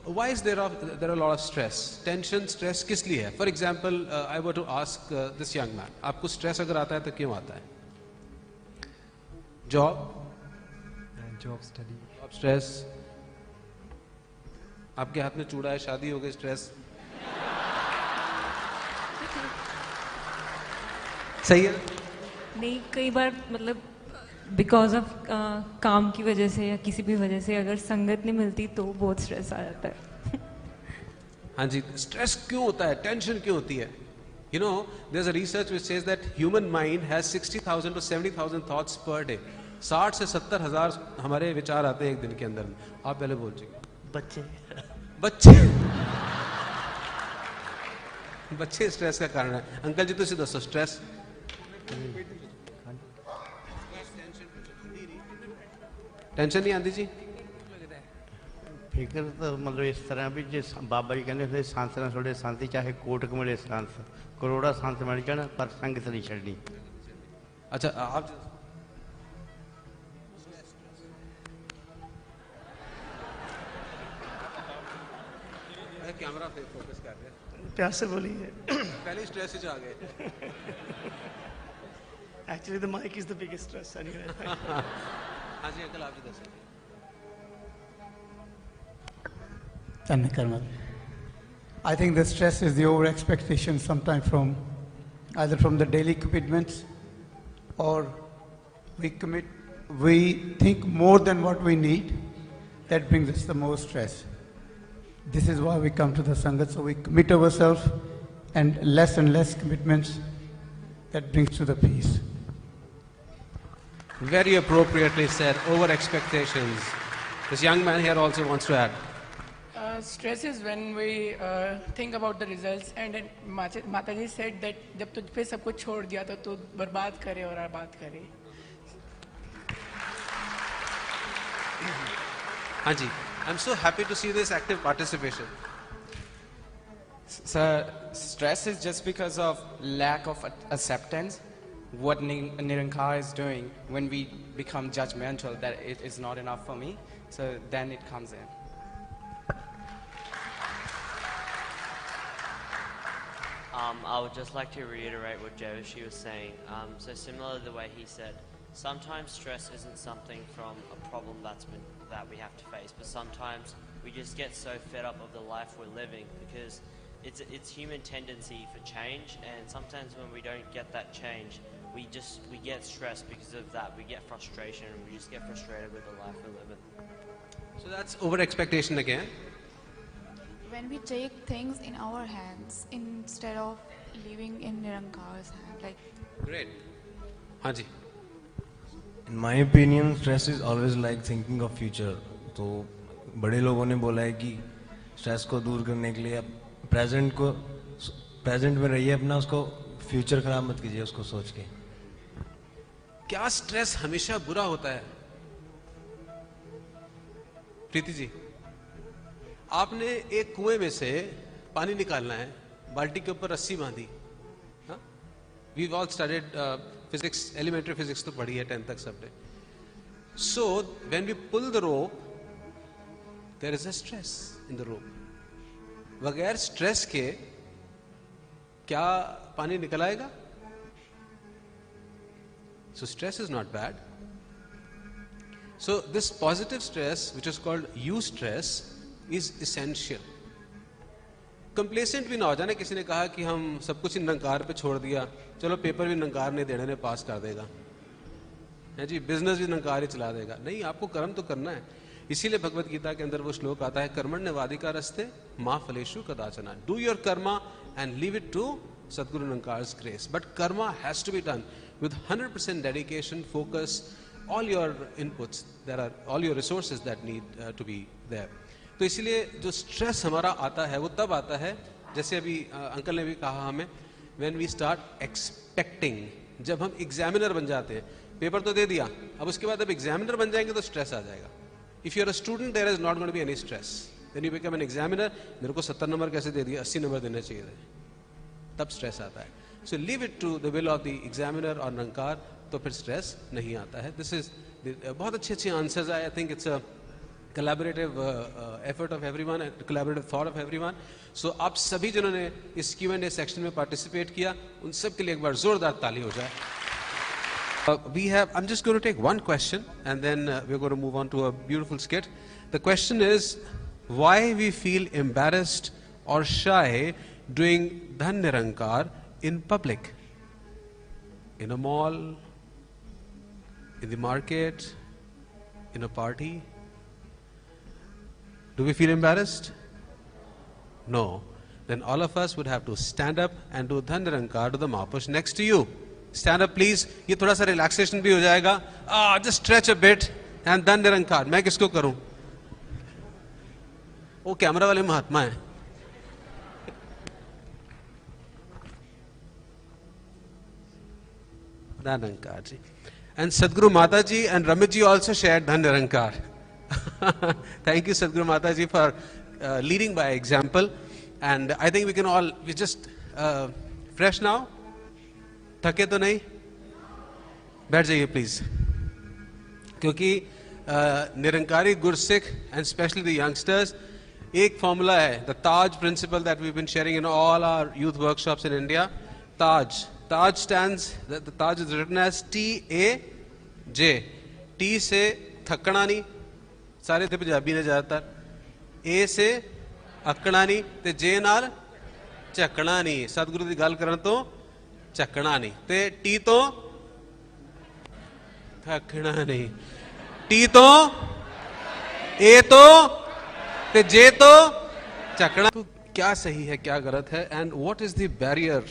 Speaker 1: why is there a lot of stress, tension, stress किस लिए है? For example, I were to ask this young man, आपको stress अगर आता है तो क्यों आता है? Job study, stress. आपके हाथ में चूड़ा है, शादी हो गई, स्ट्रेस. सही है?
Speaker 10: नहीं, कई बार मतलब बिकॉज ऑफ काम की वजह से या किसी भी वजह से अगर संगत नहीं मिलती तो बहुत स्ट्रेस आ जाता है.
Speaker 1: हाँ जी, स्ट्रेस क्यों होता है, टेंशन क्यों होती है? You know, there's a research which says that human mind has 60,000 to 70,000 thoughts per day. 60 से 70,000 हमारे विचार आते हैं एक दिन के अंदर. आप पहले बोल चुके. बच्चे स्ट्रेस का कारण है. अंकल जी तुसी दसो स्ट्रेस. टेंशन नहीं आती जी?
Speaker 11: फिक्र तो मतलब इस तरह भी जो बाबा जी कहते थे, सांस ना छोड़े शांति, चाहे कोट कमले सांस, करोड़ा सांस मिल जाना पर संगत नहीं छड़नी.
Speaker 1: अच्छा, आप कैमरा पे फोकस कर रहे हैं.
Speaker 11: प्यार से बोलिए.
Speaker 1: पहले स्ट्रेस ही आ गए.
Speaker 12: Actually, the mic is the biggest stress anyway.
Speaker 1: हाँ जी अंकल आप जी दस
Speaker 13: I think the stress is the over expectation sometimes from either from the daily commitments or we think more than what we need. That brings us the most stress. This is why we come to the Sangat, so we commit ourselves and less commitments. That brings to the peace.
Speaker 1: Very appropriately said, over expectations. This young man here also wants to add.
Speaker 14: Stress is when we think about the results, and then Mataji said that जब तुझ पे सब कुछ छोड़ दिया तो तू बर्बाद करे और आबाद करे.
Speaker 1: हाँ जी, I'm so happy to see this active participation.
Speaker 15: So stress is just because of lack of acceptance. What Nirankar is doing when we become judgmental that it is not enough for me, so then it comes in.
Speaker 16: I would just like to reiterate what Joshi was saying. So similar to the way he said, sometimes stress isn't something from a problem that we have to face, but sometimes we just get so fed up of the life we're living because it's human tendency for change, and sometimes when we don't get that change, we get stressed because of that. We get frustration, and we just get frustrated with the life we're living.
Speaker 1: So that's over expectation again.
Speaker 17: When we take things in our hands instead of leaving in Nirankar's hand, like.
Speaker 1: Great. Haji.
Speaker 18: In my opinion, stress is always like thinking of future. तो बड़े लोगों ने बोला है कि stress को दूर करने के लिए present में रहिए अपना, उसको future खराब मत कीजिए उसको सोच के.
Speaker 1: क्या stress हमेशा बुरा होता है? प्रीति जी, आपने एक कुएं में से पानी निकालना है, बाल्टी के ऊपर रस्सी बांधी. We've all studied physics, elementary physics तो पढ़ी है 10th तक सबने. So when we pull the rope, there is a stress in the rope. बगैर stress के क्या पानी निकल आएगा? So stress is not bad. So this positive stress, which is called eustress, is essential. Complacent भी ना हो जाने. किसी ने कहा कि हम सब कुछ निरंकार पे छोड़ दिया, चलो पेपर भी निरंकार ने देने ने पास कर देगा, है जी, बिजनेस भी निरंकार ही चला देगा. नहीं, आपको कर्म तो करना है. इसीलिए भगवत गीता के अंदर वो श्लोक आता है, कर्मण्यवाधिका रस्ते मा फलेषु कदाचन. Do your karma and leave it to Sadguru Nirankar's grace. But karma has to be done with 100% dedication, focus, all your inputs, all your resources that need to be there. तो इसलिए जो स्ट्रेस हमारा आता है वो तब आता है, जैसे अभी अंकल ने भी कहा हमें, when we start expecting, जब हम एग्जामिनर बन जाते हैं. पेपर तो दे दिया, अब उसके बाद अब एग्जामिनर बन जाएंगे तो स्ट्रेस आ जाएगा. If you are a student, there is not going to be any stress. Then you become an examiner. मेरे को 70 नंबर कैसे दे दिया, 80 नंबर देने चाहिए थे, तब स्ट्रेस आता है. So leave it to the will of the examiner or Niranकार, तो फिर स्ट्रेस नहीं आता है. This is बहुत अच्छे आंसर्स आए. I think it's a collaborative effort of everyone, a collaborative thought of everyone. So आप सभी जिन्होंने इस Q&A section में participate किया, उन सब के लिए एक बार जोरदार ताली हो जाए. I'm just going to take one question and then we're going to move on to a beautiful skit. The question is, why we feel embarrassed or shy doing Dhan Nirankar in public? In a mall, in the market, in a party? Do we feel embarrassed? No. Then all of us would have to stand up and do Dhan Nirankar to the Mahapurush next to you. Stand up please. ये थोड़ा सा relaxation भी हो जाएगा. Just stretch a bit and Dhan Nirankar. मैं किसको करूं? वो कैमरा वाले महात्मा हैं. Dhan Nirankar ji. And Sadhguru Mataji and Ramit ji also shared Dhan Nirankar. Thank you Sadhguru Mataji for leading by example. And I think we just fresh now. थके तो नहीं? बैठ जाइए प्लीज. क्योंकि Nirankari Gursikh and specially the youngsters, एक formula है, the TAJ principle that we been sharing in all our youth workshops in India. TAJ Taj stands, the Taj is written as T-A-J. T से थकना नहीं, सारे थे पंजाबी ने ज़्यादातर. A से अकना नहीं, ते J नाल झकना नहीं. सतगुरु की गल करन तो झकना नहीं. ते T तो थकना नहीं. T तो A तो ते J तो झकना. तो क्या सही है, क्या गलत है? And what is the barrier?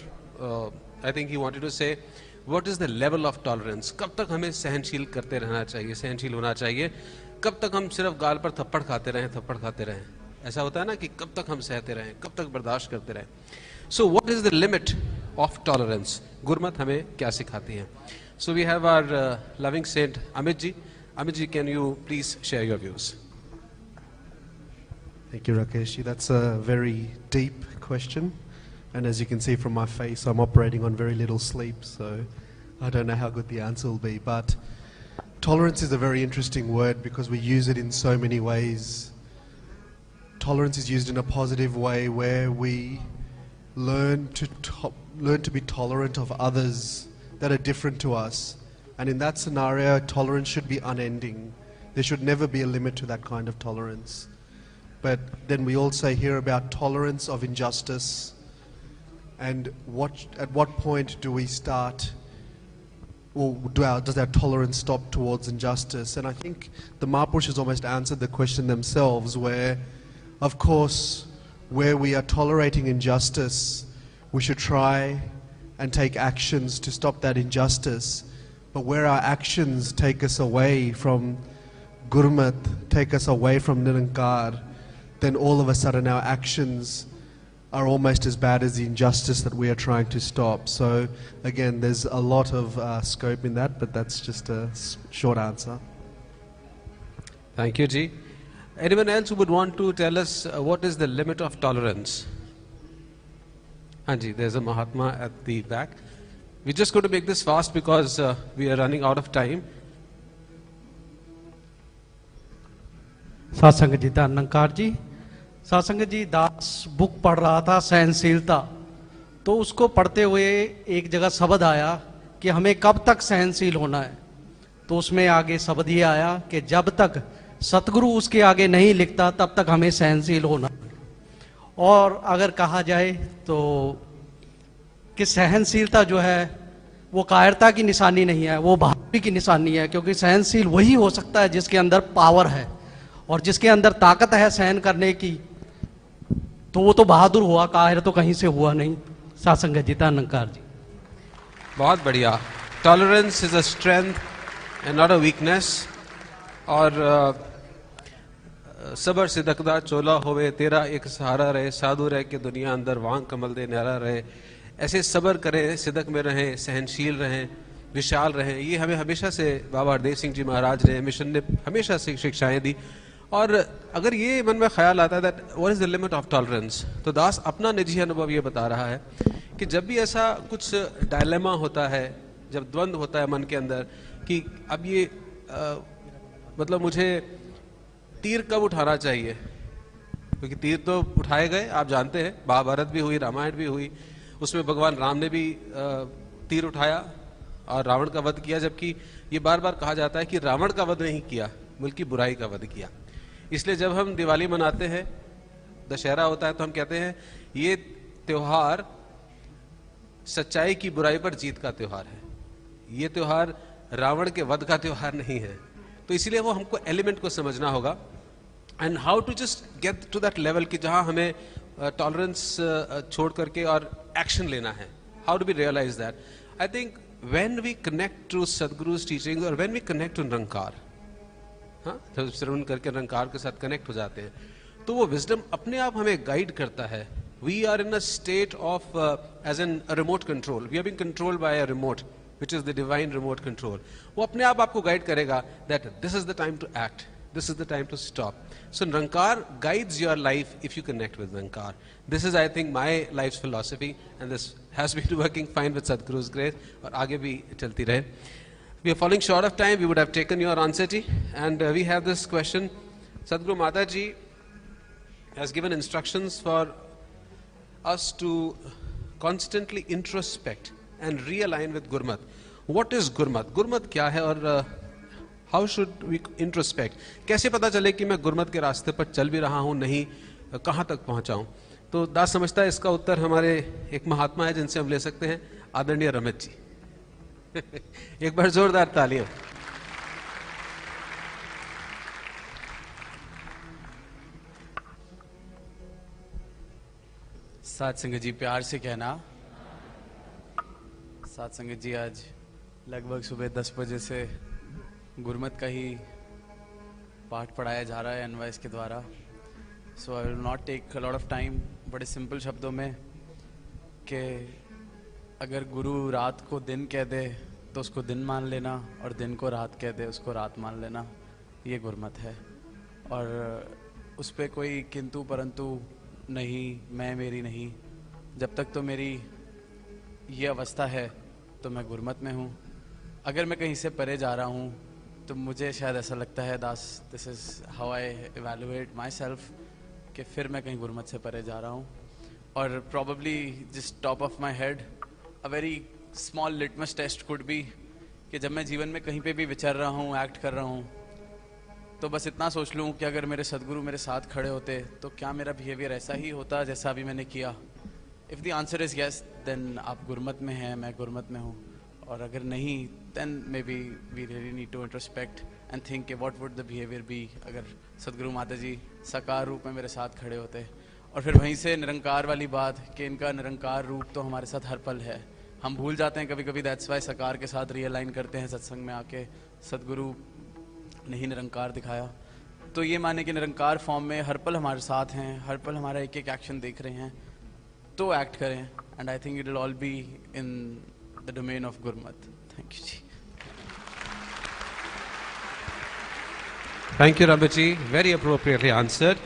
Speaker 1: I think he wanted to say, what is the level of tolerance? कब तक हमें सहनशील करते रहना चाहिए, सहनशील होना चाहिए? कब तक हम सिर्फ गाल पर थप्पड़ खाते रहें? ऐसा होता है ना कि कब तक हम सहते रहें, कब तक बर्दाश्त करते रहें? So what is the limit of tolerance? Gurmat हमें क्या सिखाती है? So we have our loving saint Amit ji. Amit ji, can you please share your views?
Speaker 19: Thank you, Rakesh. That's a very deep question. And as you can see from my face, I'm operating on very little sleep, so I don't know how good the answer will be. But tolerance is a very interesting word because we use it in so many ways. Tolerance is used in a positive way where we learn to be tolerant of others that are different to us. And in that scenario, tolerance should be unending. There should never be a limit to that kind of tolerance. But then we also hear about tolerance of injustice. And at what point do we start, or does our tolerance stop towards injustice? And I think the Mahapurush has almost answered the question themselves, where, of course, where we are tolerating injustice, we should try and take actions to stop that injustice. But where our actions take us away from Gurmat, take us away from Nirankar, then all of a sudden our actions are almost as bad as the injustice that we are trying to stop. So again, there's a lot of scope in that, but that's just a short answer.
Speaker 1: Thank you, Ji. Anyone else who would want to tell us what is the limit of tolerance? Hanji, there's a Mahatma at the back. We're just going to make this fast because we are running out of time.
Speaker 20: सासंग जी धनंकार जी, सासंग जी दास book पढ़ रहा था सहनशीलता, तो उसको पढ़ते हुए एक जगह शब्द आया कि हमें कब तक सहनशील होना है. तो उसमें आगे शब्द ये आया कि जब तक सतगुरु उसके आगे नहीं लिखता तब तक हमें सहनशील होना. और अगर कहा जाए तो कि सहनशीलता जो है वो कायरता की निशानी नहीं है, वो बहादुरी की निशानी है. क्योंकि सहनशील वही हो सकता है जिसके अंदर पावर है, और जिसके अंदर ताकत है सहन करने की, तो वो तो बहादुर हुआ, काहिर तो कहीं से हुआ नहीं. सासंग जी धनंकार जी.
Speaker 1: बहुत बढ़िया. Tolerance is a strength and not a weakness. और सबर सिदकदा चोला होवे तेरा एक सहारा रहे, साधु रह के दुनिया अंदर वांग कमल दे न्यारा रहे. ऐसे सबर करें, सिदक में रहें, सहनशील रहें, विशाल रहें. ये हमें हमेशा से बाबा हरदेव सिंह जी महाराज ने, मिशन ने हमेशा से शिक्षाएं दी. और अगर ये मन में ख्याल आता है that what is the limit of tolerance, तो दास अपना निजी अनुभव ये बता रहा है कि जब भी ऐसा कुछ डायलेमा होता है, जब द्वंद्व होता है मन के अंदर कि अब ये मतलब मुझे तीर कब उठाना चाहिए, क्योंकि तीर तो उठाए गए, आप जानते हैं, महाभारत भी हुई, रामायण भी हुई, उसमें भगवान राम ने भी तीर उठाया और रावण का वध किया. जबकि ये बार बार कहा जाता है कि रावण का वध नहीं किया बल्कि बुराई का वध किया. इसलिए जब हम दिवाली मनाते हैं, दशहरा होता है, तो हम कहते हैं ये त्योहार सच्चाई की बुराई पर जीत का त्योहार है, ये त्योहार रावण के वध का त्योहार नहीं है. तो इसलिए वो हमको एलिमेंट को समझना होगा and how to just get to that level कि जहां हमें टॉलरेंस छोड़ करके और एक्शन लेना है. How do we realise that? I think when we connect to Sadguru's teaching और when we connect to Nirankar, हाँ, जब श्रवण करके निरंकार के साथ कनेक्ट हो जाते हैं, तो वो विजडम अपने आप हमें गाइड करता है. We are in a state of as an remote control. We are being controlled by a remote which is the divine remote control. वो अपने आप आपको गाइड करेगा that this is the time to act, this is the time to stop. So Nirankar guides your life if you connect with Nirankar. This is, I think, my life's philosophy, and this has been working fine with Sadhguru's grace, और आगे भी चलती रहे. We are falling short of time. We would have taken your answer, Ji, and we have this question. Sadhguru Mataji has given instructions for us to constantly introspect and realign with Gurmat. What is Gurmat? Gurmat क्या है और how should we introspect? कैसे पता चले कि मैं गुरमत के रास्ते पर चल भी रहा हूँ, नहीं कहाँ तक पहुँचा हूँ? तो दास समझता है इसका उत्तर हमारे एक महात्मा है जिनसे हम ले सकते हैं, आदरणीय रमेश जी। एक बार जोरदार तालियां।
Speaker 15: साथ संगत जी प्यार से कहना। साथ संगत जी आज लगभग सुबह 10 बजे से गुरमत का ही पाठ पढ़ाया जा रहा है एनवाइस के द्वारा। So I will not take a lot of time. बड़े सिंपल शब्दों में कि अगर गुरु रात को दिन कह दे तो उसको दिन मान लेना, और दिन को रात कह दे उसको रात मान लेना, ये गुरमत है। और उस पर कोई किंतु परंतु नहीं, मैं मेरी नहीं। जब तक तो मेरी ये अवस्था है तो मैं गुरमत में हूँ। अगर मैं कहीं से परे जा रहा हूँ तो मुझे शायद ऐसा लगता है दास, this is how I evaluate my self, कि फिर मैं कहीं गुरमत से परे जा रहा हूँ। और प्रॉबली जिस top of my head a very small litmus test could be कि जब मैं जीवन में कहीं पे भी विचर रहा हूँ, एक्ट कर रहा हूँ, तो बस इतना सोच लूँ कि अगर मेरे सदगुरु मेरे साथ खड़े होते तो क्या मेरा बिहेवियर ऐसा ही होता जैसा अभी मैंने किया। If the answer is yes, then आप गुरमत में हैं, मैं गुरमत में हूँ। और अगर नहीं, then may be we really need to introspect and think कि what would the behaviour be अगर सदगुरु माता जी साकार रूप में मेरे साथ खड़े होते। और फिर वहीं से निरंकार वाली बात कि इनका निरंकार रूप तो हमारे साथ हर पल है। हम भूल जाते हैं कभी कभी, दैट्स वाई साकार के साथ रियलाइन करते हैं सत्संग में आके, सदगुरु नहीं निरंकार दिखाया। तो ये माने कि निरंकार फॉर्म में हर पल हमारे साथ हैं, हर पल हमारा एक एक एक्शन देख रहे हैं, तो एक्ट करें। And I think it will all be in the domain of Gurmat. Thank you ji.
Speaker 1: Thank you Ramesh ji, very appropriately answered.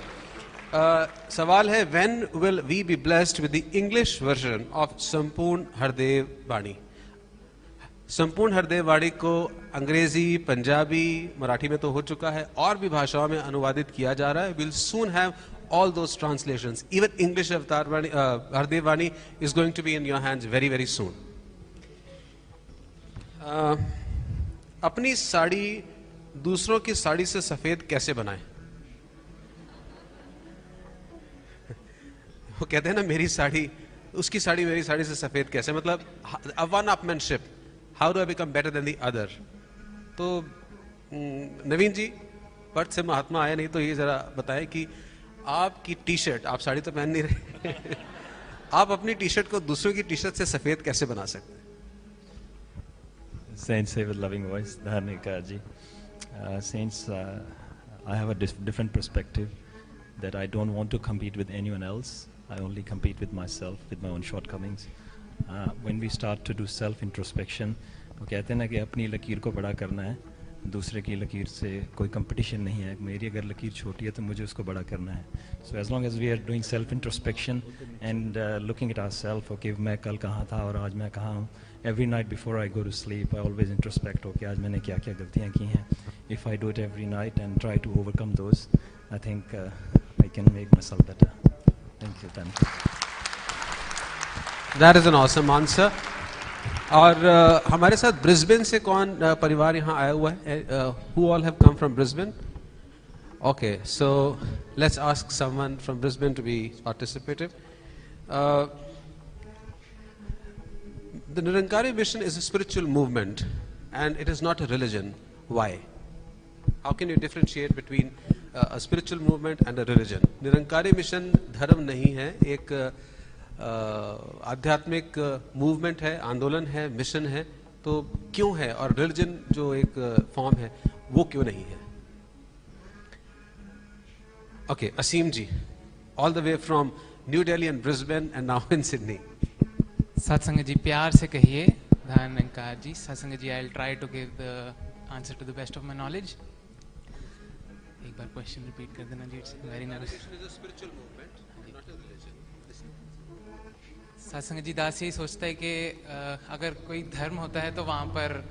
Speaker 1: सवाल है, when will we be blessed with the English version of Sampuran Hardev वाणी? संपूर्ण हरदेव वाणी को अंग्रेजी, पंजाबी, मराठी में तो हो चुका है, और भी भाषाओं में अनुवादित किया जा रहा है। Will soon have all those translations. Even English Avatar Vani, Hardev Vani is going to be in your hands very very soon. अपनी साड़ी दूसरों की साड़ी से सफेद कैसे बनाएं? वो कहते हैं ना, मेरी साड़ी उसकी साड़ी मेरी साड़ी से सफेद कैसे, मतलब one upmanship, how do I become better than the other. तो नवीन जी पट से महात्मा आए नहीं, तो ये जरा बताएं कि आपकी टी शर्ट, आप साड़ी तो पहन नहीं रहे आप अपनी टी शर्ट को दूसरों की टी शर्ट से सफेद कैसे बना सकते हैं?
Speaker 21: Saints say with loving voice, Dharnika ji. Saints, I have a different perspective that I don't want to compete with anyone else. I only compete with myself, with my own shortcomings. When we start to do self-introspection, तो कहते हैं ना कि अपनी लकीर को बड़ा करना है, दूसरे की लकीर से कोई कंपटीशन नहीं है। मेरी अगर लकीर छोटी है तो मुझे उसको बड़ा करना है। So as long as we are doing self introspection and looking at ourself, okay मैं कल कहाँ था और आज मैं कहाँ हूँ। Every night before I go to sleep I always introspect हो कि आज मैंने क्या क्या गलतियाँ की हैं। If I do it every night and try to overcome those, I think I can make my self better. Thank you.
Speaker 1: That is an awesome answer. और हमारे साथ ब्रिस्बेन से कौन परिवार यहाँ आया हुआ है? Who all have come from Brisbane? Okay, so let's ask someone from Brisbane to be participative. The Nirankari mission is a spiritual movement and it is not a religion. Why? How can you differentiate between a spiritual movement and a religion? Nirankari mission धर्म नहीं है, एक आध्यात्मिक movement है, आंदोलन है, mission है, तो क्यों है? और रिलीजन जो एक फॉर्म है वो क्यों नहीं है? Okay, Asim ji, all the way from New Delhi and Brisbane and now in Sydney.
Speaker 22: सत्संग जी प्यार से कहिए धनंकार जी। सत्संग जी, I will try to give the answer to the best of my knowledge. एक बार क्वेश्चन रिपीट कर देना जी, इट्स वेरी नर्वस। सत्संग जी, दास यही सोचता है कि अगर कोई धर्म होता है तो वहाँ पर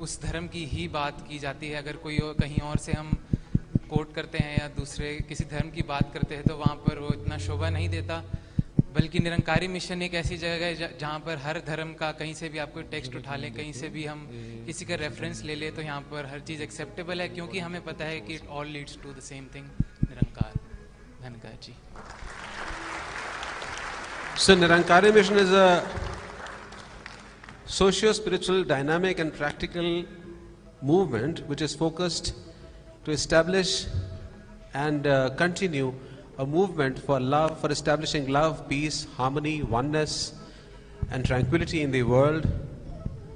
Speaker 22: उस धर्म की ही बात की जाती है। अगर कोई कहीं और से हम कोट करते हैं या दूसरे किसी धर्म की बात करते हैं तो वहाँ पर वो इतना शोभा नहीं देता। बल्कि निरंकारी मिशन एक ऐसी जगह है जहाँ पर हर धर्म का कहीं से भी आप कोई टेक्स्ट उठा लें, कहीं से भी हम किसी का रेफरेंस ले लें, तो यहाँ पर हर चीज़ एक्सेप्टेबल है, क्योंकि हमें पता है कि it all leads to the same thing, Nirankar. धन्यवाद जी।
Speaker 1: So Nirankari mission is a socio-spiritual, dynamic and practical movement which is focused to establish and continue a movement for love, for establishing love, peace, harmony, oneness and tranquility in the world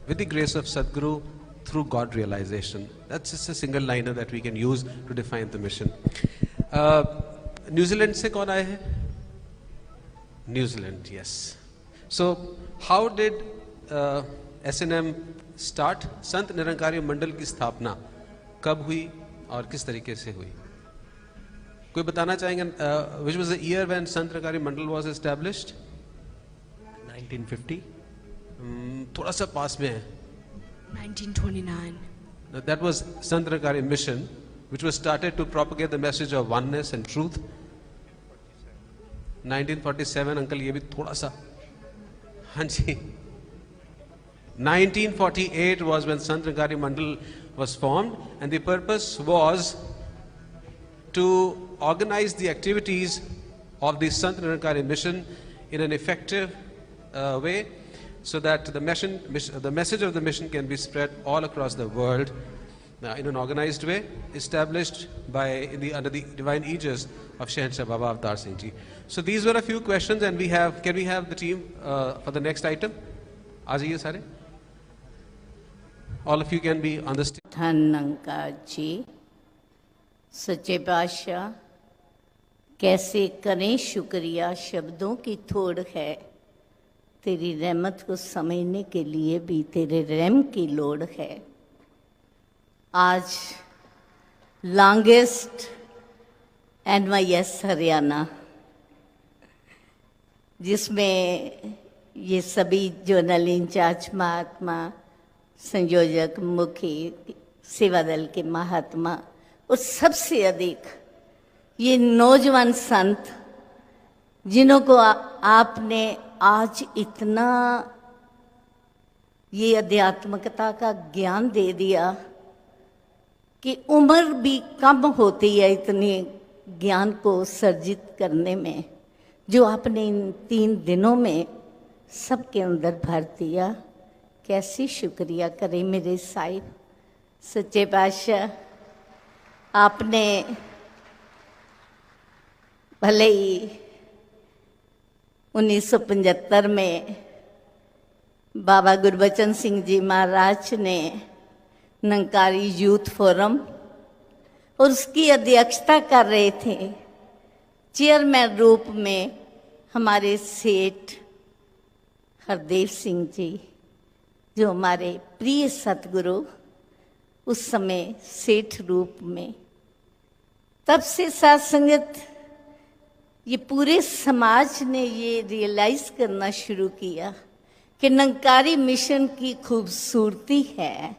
Speaker 1: with the grace of Sadhguru through God realization. That's just a single liner that we can use to define the mission. New Zealand से कौन आए हैं? New Zealand, yes. So how did S&M start? Sant Nirankari मंडल की स्थापना कब हुई और किस तरीके से हुई? कोई बताना चाहेंगे? Which was the year when Sant Nirakari Mandal was established?
Speaker 11: 1950.
Speaker 1: थोड़ा सा पास में है.
Speaker 2: 1929.
Speaker 1: That was Sant Nirakari mission, which was started to propagate the message of oneness and truth. 1947, uncle ये भी थोड़ा सा. हाँ जी. 1948 was when Sant Nirakari Mandal was formed, and the purpose was to organize the activities of the Sant Nirakari mission in an effective way, so that the message of the mission can be spread all across the world in an organized way, established by under the divine aegis of Shahanshah Baba Avtar Singh Ji. So these were a few questions, and can we have the team for the next item? आ जाइए सारे. All of you can be on the stage.
Speaker 2: धन्यवाद जी. सच्चे पातशाह, कैसे करें शुक्रिया, शब्दों की थोड़ है, तेरी रहमत को समझने के लिए भी तेरे रहम की लोड़ है. आज लॉन्गेस्ट NYS हरियाणा, जिसमें ये सभी जोनल इंचार्ज महात्मा, संयोजक, मुखी, सेवा दल के महात्मा और सबसे अधिक ये नौजवान संत, जिन्हों को आपने आज इतना ये आध्यात्मिकता का ज्ञान दे दिया कि उम्र भी कम होती है इतने ज्ञान को सर्जित करने में, जो आपने इन 3 दिनों में सबके अंदर भर दिया. कैसी शुक्रिया करें मेरे साहिब. सच्चे पातशाह, आपने भले ही 1975 में बाबा गुरबचन सिंह जी महाराज ने निरंकारी यूथ फोरम और उसकी अध्यक्षता कर रहे थे, चेयरमैन रूप में हमारे सेठ हरदेव सिंह जी, जो हमारे प्रिय सतगुरु उस समय सेठ रूप में. तब से साथ संगत ये पूरे समाज ने ये रियलाइज करना शुरू किया कि निरंकारी मिशन की खूबसूरती है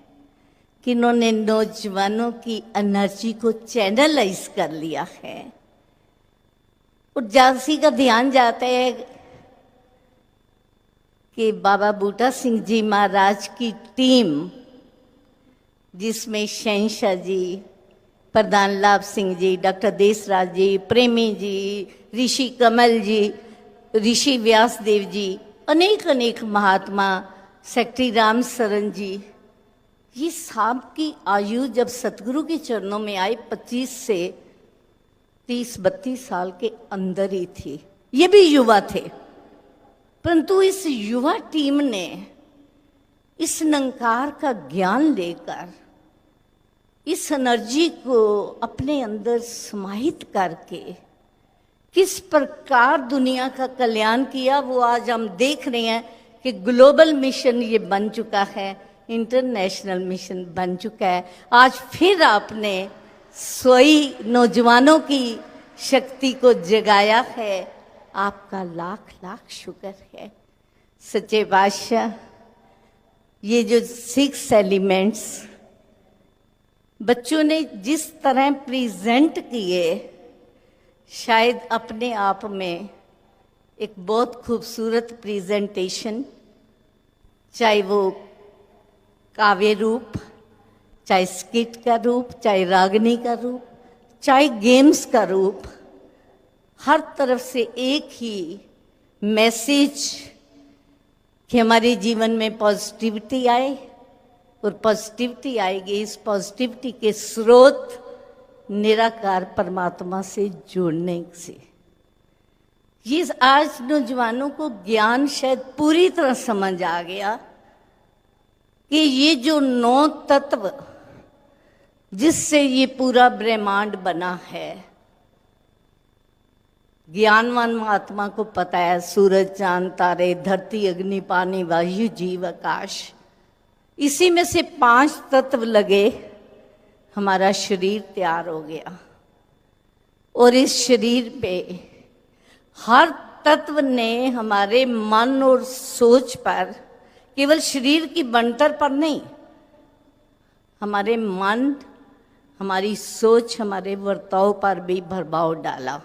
Speaker 2: कि इन्होंने नौजवानों की एनर्जी को चैनलाइज कर लिया है. और झांसी का ध्यान जाता है कि बाबा बूटा सिंह जी महाराज की टीम, जिसमें शहंशाह जी, प्रधान लाभ सिंह जी, डॉक्टर देसराज जी, प्रेमी जी, ऋषि कमल जी, ऋषि व्यासदेव जी, अनेक अनेक महात्मा, सेक्रेटरी राम सरन जी, ये सब की आयु जब सतगुरु के चरणों में आए 25 से 30-32 साल के अंदर ही थी. ये भी युवा थे, परंतु इस युवा टीम ने इस निरंकार का ज्ञान लेकर इस एनर्जी को अपने अंदर समाहित करके किस प्रकार दुनिया का कल्याण किया, वो आज हम देख रहे हैं कि ग्लोबल मिशन ये बन चुका है, इंटरनेशनल मिशन बन चुका है. आज फिर आपने सोई नौजवानों की शक्ति को जगाया है. आपका लाख लाख शुक्र है. सच्चे बादशाह, ये जो 6 एलिमेंट्स बच्चों ने जिस तरह प्रेजेंट किए, शायद अपने आप में एक बहुत खूबसूरत प्रेजेंटेशन, चाहे वो काव्य रूप, चाहे स्किट का रूप, चाहे रागनी का रूप, चाहे गेम्स का रूप, हर तरफ से एक ही मैसेज कि हमारे जीवन में पॉजिटिविटी आए, और पॉजिटिविटी आएगी, इस पॉजिटिविटी के स्रोत निराकार परमात्मा से जुड़ने से। ये आज नौजवानों को ज्ञान शायद पूरी तरह समझ आ गया कि ये जो 9 तत्व जिससे ये पूरा ब्रह्मांड बना है, ज्ञानवान महात्मा को पता है, सूरज, चांद, तारे, धरती, अग्नि, पानी, वायु, जीव, आकाश, इसी में से 5 तत्व लगे, हमारा शरीर तैयार हो गया। और इस शरीर पे हर तत्व ने हमारे मन और सोच पर, केवल शरीर की बनतर पर नहीं, हमारे मन, हमारी सोच, हमारे वर्ताव पर भी प्रभाव डाला।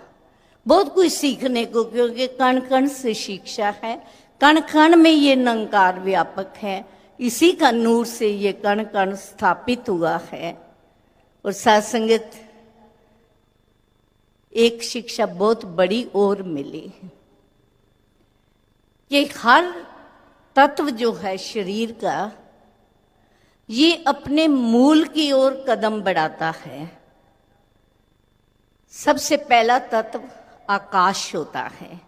Speaker 2: बहुत कुछ सीखने को, क्योंकि कण कण से शिक्षा है, कण कण में ये निरंकार व्यापक है, इसी का नूर से ये कण कण स्थापित हुआ है। और सत्संगत एक शिक्षा बहुत बड़ी और मिली कि हर तत्व जो है शरीर का, ये अपने मूल की ओर कदम बढ़ाता है। सबसे पहला तत्व आकाश होता है,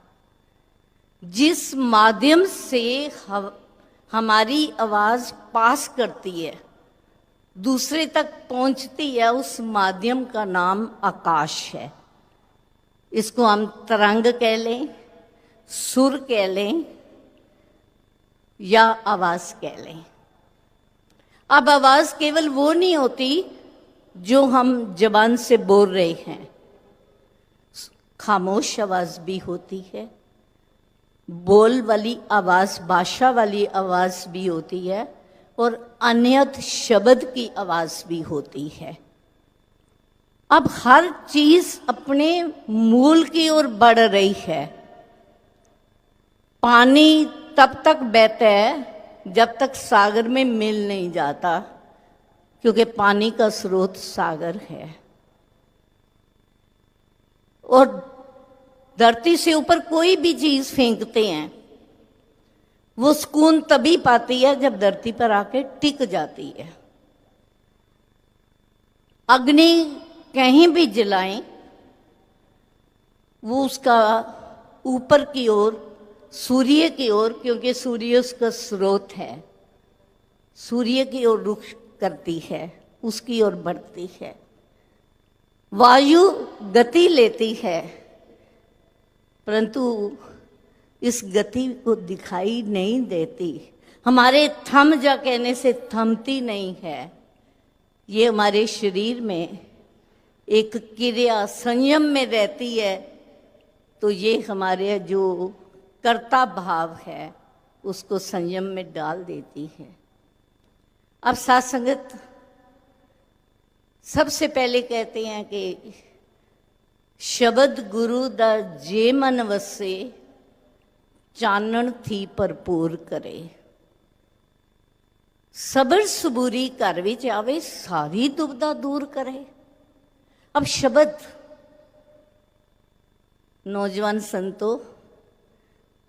Speaker 2: जिस माध्यम से हमारी आवाज पास करती है, दूसरे तक पहुंचती है, उस माध्यम का नाम आकाश है। इसको हम तरंग कह लें, सुर कह लें, या आवाज कह लें। अब आवाज केवल वो नहीं होती जो हम जबान से बोल रहे हैं, खामोश आवाज भी होती है, बोल वाली आवाज, भाषा वाली आवाज भी होती है, और अन्यत शब्द की आवाज भी होती है। अब हर चीज अपने मूल की ओर बढ़ रही है। पानी तब तक बहता है जब तक सागर में मिल नहीं जाता, क्योंकि पानी का स्रोत सागर है। और धरती से ऊपर कोई भी चीज फेंकते हैं, वो सुकून तभी पाती है जब धरती पर आके टिक जाती है। अग्नि कहीं भी जलाएं, वो उसका ऊपर की ओर, सूर्य की ओर, क्योंकि सूर्य उसका स्रोत है, सूर्य की ओर रुख करती है, उसकी ओर बढ़ती है। वायु गति लेती है, परंतु इस गति को दिखाई नहीं देती, हमारे थम जा कहने से थमती नहीं है। ये हमारे शरीर में एक क्रिया संयम में रहती है, तो ये हमारे जो कर्ता भाव है उसको संयम में डाल देती है। अब साथ संगत सबसे पहले कहते हैं कि शब्द गुरु दा जे मन वसे, चानन थी भरपूर करे। सबर सबूरी घर विच आवे, सारी दुविधा दूर करे। अब शब्द, नौजवान संतों,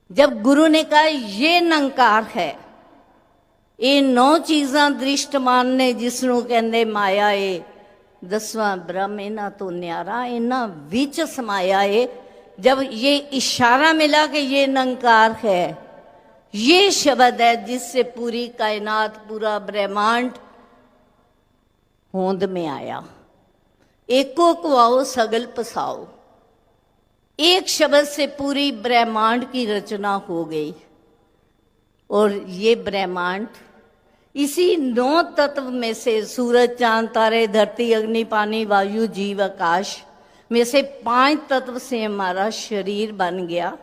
Speaker 2: जब गुरु ने कहा ये निरंकार है, ये 9 चीज़ां दृष्टमान ने जिसनों कहंदे माया है, 10वां ब्रह्म इन्हां तो न्यारा, इन्हां विच समाया है। जब ये इशारा मिला कि ये निरंकार है, ये शब्द है जिससे पूरी कायनात, पूरा ब्रह्मांड होंद में आया। एको कुआओ सगल पसाओ, एक शब्द से पूरी ब्रह्मांड की रचना हो गई। और ये ब्रह्मांड इसी 9 तत्व में से, सूरज, चांद, तारे, धरती, अग्नि, पानी, वायु, जीव, आकाश में से 5 तत्व से हमारा शरीर बन गया।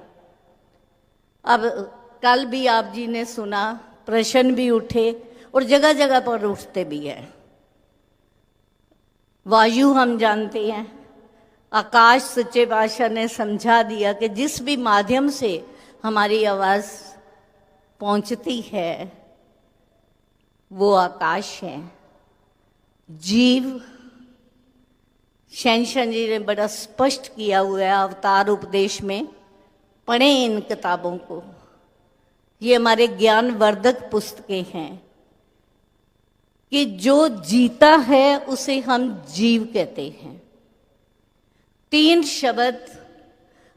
Speaker 2: अब कल भी आप जी ने सुना, प्रश्न भी उठे और जगह जगह पर उठते भी हैं। वायु हम जानते हैं, आकाश सच्चे पातशाह ने समझा दिया कि जिस भी माध्यम से हमारी आवाज़ पहुंचती है वो आकाश है। जीव शहंशाह जी ने बड़ा स्पष्ट किया हुआ है अवतार उपदेश में, पढ़ें इन किताबों को, ये हमारे ज्ञानवर्धक पुस्तकें हैं कि जो जीता है उसे हम जीव कहते हैं। 3 शब्द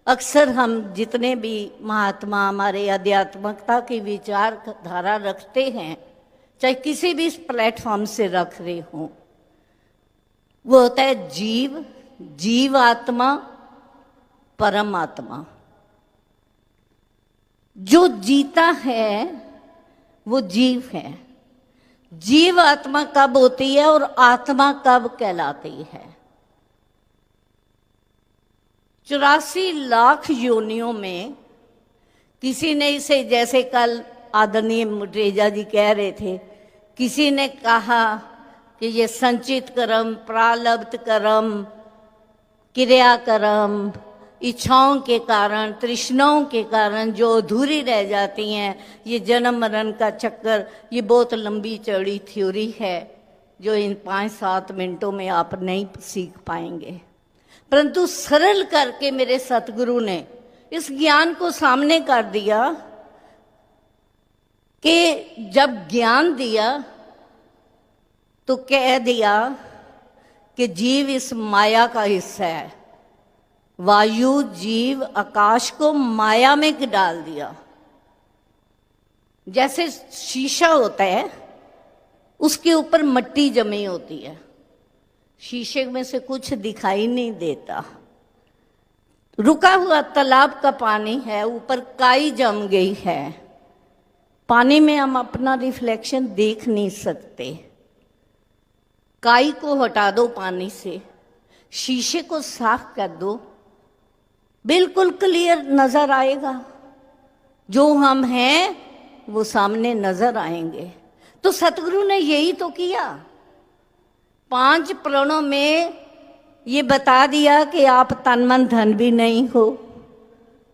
Speaker 2: अक्सर हम जितने भी महात्मा हमारे आध्यात्मिकता की विचारधारा रखते हैं, चाहे किसी भी प्लेटफॉर्म से रख रहे हों, वो होता है जीव, जीवात्मा, परमात्मा। जो जीता है वो जीव है। जीव आत्मा कब होती है और आत्मा कब कहलाती है? 84 लाख योनियों में किसी ने इसे, जैसे कल आदरणीय मुटरेजा जी कह रहे थे, किसी ने कहा कि ये संचित कर्म, प्रारब्ध कर्म, क्रिया कर्म, इच्छाओं के कारण, तृष्णाओं के कारण जो अधूरी रह जाती हैं, ये जन्म मरण का चक्कर, ये बहुत लंबी चौड़ी थ्योरी है जो इन 5-7 मिनटों में आप नहीं सीख पाएंगे। परंतु सरल करके मेरे सतगुरु ने इस ज्ञान को सामने कर दिया कि जब ज्ञान दिया तो कह दिया कि जीव इस माया का हिस्सा है। वायु, जीव, आकाश को माया में डाल दिया। जैसे शीशा होता है, उसके ऊपर मिट्टी जमी होती है, शीशे में से कुछ दिखाई नहीं देता। रुका हुआ तालाब का पानी है, ऊपर काई जम गई है, पानी में हम अपना रिफ्लेक्शन देख नहीं सकते। काई को हटा दो पानी से, शीशे को साफ कर दो, बिल्कुल क्लियर नजर आएगा। जो हम हैं वो सामने नजर आएंगे। तो सतगुरु ने यही तो किया। 5 प्रणों में ये बता दिया कि आप तन मन धन भी नहीं हो,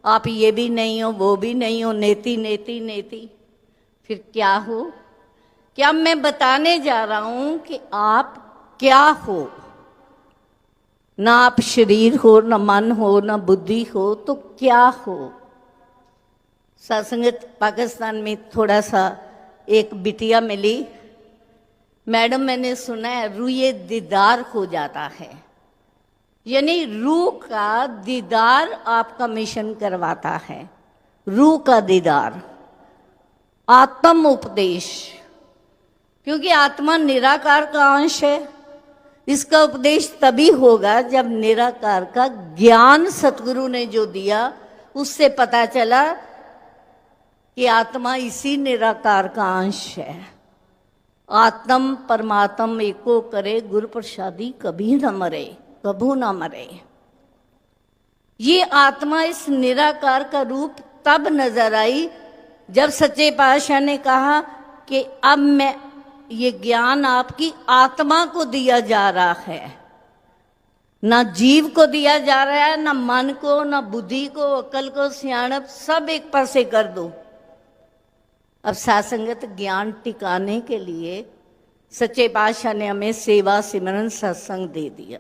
Speaker 2: आप ये भी नहीं हो, वो भी नहीं हो, नेति नेति नेति। फिर क्या हो? क्या मैं बताने जा रहा हूं कि आप क्या हो? ना आप शरीर हो, ना मन हो, ना बुद्धि हो, तो क्या हो? सत्संगत पाकिस्तान में थोड़ा सा एक बिटिया मिली, मैडम मैंने सुना है रूए दीदार हो जाता है, यानी रूह का दीदार आपका मिशन करवाता है। रूह का दीदार, आत्म उपदेश, क्योंकि आत्मा निराकार का अंश है। इसका उपदेश तभी होगा जब निराकार का ज्ञान सतगुरु ने जो दिया उससे पता चला कि आत्मा इसी निराकार का अंश है। आत्म परमात्म एको करे, गुरु प्रसादी कभी न मरे, कभू न मरे। ये आत्मा इस निराकार का रूप तब नजर आई जब सच्चे पातशाह ने कहा कि अब मैं ये ज्ञान आपकी आत्मा को दिया जा रहा है, ना जीव को दिया जा रहा है, ना मन को, ना बुद्धि को, अकल को, सियाणप सब एक पासे कर दो। अब सासंगत ज्ञान टिकाने के लिए सच्चे पातशाह ने हमें सेवा सिमरन सत्संग दे दिया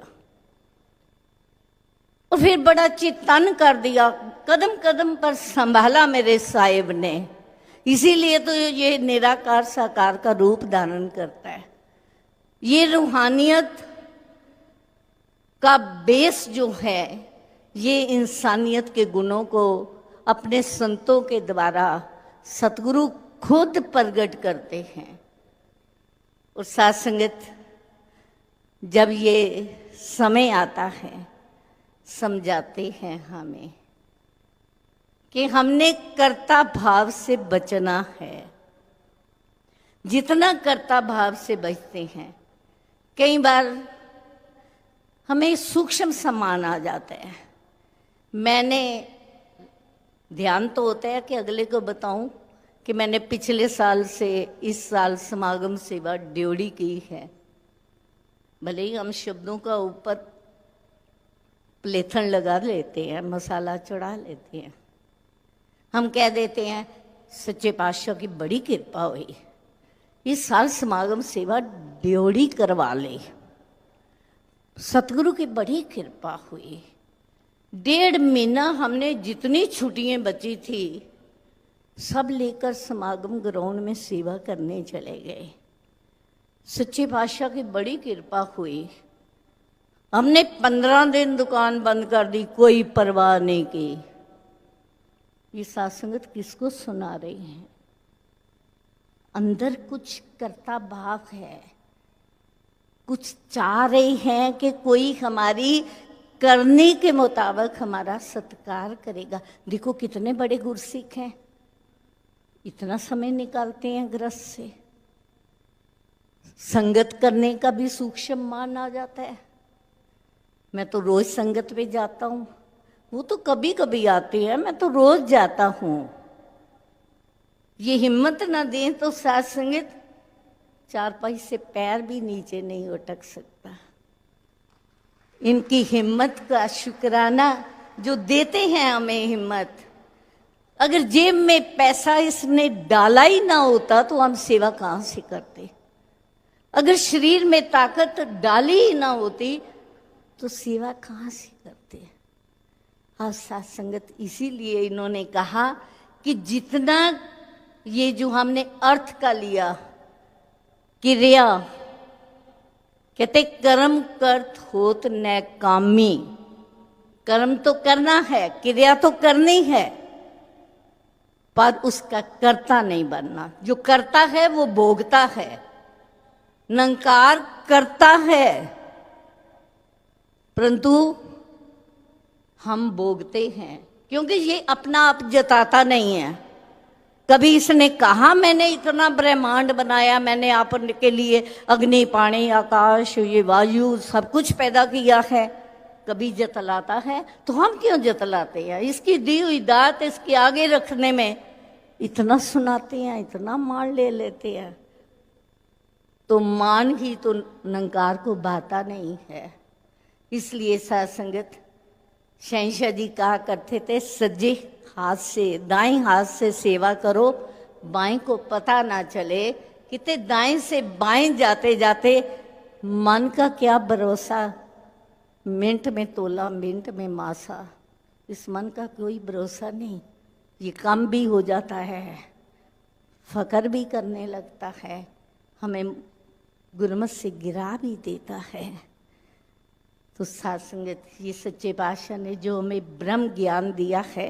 Speaker 2: और फिर बड़ा चिंतन कर दिया, कदम कदम पर संभाला मेरे साहिब ने। इसीलिए तो ये निराकार साकार का रूप धारण करता है। ये रूहानियत का बेस जो है, ये इंसानियत के गुणों को अपने संतों के द्वारा सतगुरु खुद प्रकट करते हैं। और साथ संगत, जब ये समय आता है समझाते हैं हमें कि हमने कर्ता भाव से बचना है। जितना कर्ता भाव से बचते हैं, कई बार हमें सूक्ष्म सम्मान आ जाता है। मैंने ध्यान तो होता है कि अगले को बताऊं कि मैंने पिछले साल से इस साल समागम सेवा ड्योढ़ी की है। भले ही हम शब्दों का ऊपर प्लेथन लगा लेते हैं, मसाला चढ़ा लेते हैं। हम कह देते हैं सच्चे पातशाह की बड़ी कृपा हुई, इस साल समागम सेवा ड्योढ़ी करवा ले, सतगुरु की बड़ी कृपा हुई। 1.5 महीना हमने जितनी छुट्टियां बची थी सब लेकर समागम ग्राउंड में सेवा करने चले गए। सच्चे पातशाह की बड़ी कृपा हुई। हमने 15 दिन दुकान बंद कर दी, कोई परवाह नहीं की। ये सत्संगत किसको सुना रही हैं? अंदर कुछ करता भाव है, कुछ चाह रही हैं कि कोई हमारी करने के मुताबिक हमारा सत्कार करेगा। देखो कितने बड़े गुरसिख हैं, इतना समय निकालते हैं गृहस्थ से। संगत करने का भी सूक्ष्म मान आ जाता है। मैं तो रोज संगत पे जाता हूँ, वो तो कभी कभी आते हैं, मैं तो रोज जाता हूँ। ये हिम्मत ना दें तो साथ संगत चारपाई से पैर भी नीचे नहीं उठक सकता। इनकी हिम्मत का शुक्राना जो देते हैं हमें हिम्मत। अगर जेब में पैसा इसने डाला ही ना होता तो हम सेवा कहाँ से करते? अगर शरीर में ताकत डाली ही ना होती तो सेवा कहाँ से करते? आज साथ संगत इसीलिए इन्होंने कहा कि जितना ये जो हमने अर्थ का लिया क्रिया, कहते कर्म कर्त होत न कामी। कर्म तो करना है, क्रिया तो करनी है, पर उसका कर्ता नहीं बनना। जो करता है वो भोगता है। निरंकार करता है परंतु हम भोगते हैं, क्योंकि ये अपना आप जताता नहीं है। कभी इसने कहा मैंने इतना ब्रह्मांड बनाया, मैंने आपके लिए अग्नि पानी आकाश ये वायु सब कुछ पैदा किया है, कभी जतलाता है? तो हम क्यों जतलाते हैं? इसकी दी हुई दात इसके आगे रखने में इतना सुनाते हैं, इतना मान ले लेते हैं। तो मान ही तो निरंकार को भाता नहीं है। इसलिए साथ संगत शहंशाह जी कहा करते थे, सज्जे हाथ से दाएं हाथ से सेवा करो, बाएं को पता ना चले। कितने दाएं से बाएं जाते जाते मन का क्या भरोसा, मिनट में तोला मिनट में मासा। इस मन का कोई भरोसा नहीं, ये कम भी हो जाता है, फकर भी करने लगता है, हमें गुरमत से गिरा भी देता है। तो साथ संगत ये सच्चे पातशाह ने जो हमें ब्रह्म ज्ञान दिया है,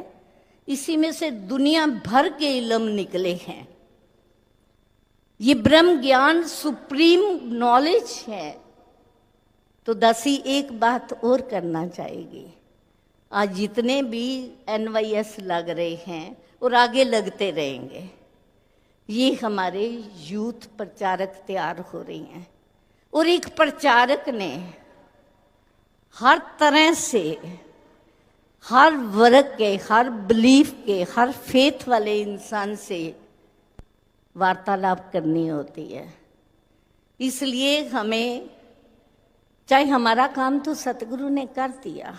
Speaker 2: इसी में से दुनिया भर के इल्म निकले हैं। ये ब्रह्म ज्ञान सुप्रीम नॉलेज है। तो दासी एक बात और करना चाहेगी। आज जितने भी NYS लग रहे हैं और आगे लगते रहेंगे, ये हमारे यूथ प्रचारक तैयार हो रही हैं। और एक प्रचारक ने हर तरह से, हर वर्ग के, हर बिलीफ के, हर फेथ वाले इंसान से वार्तालाप करनी होती है। इसलिए हमें, चाहे हमारा काम तो सतगुरु ने कर दिया,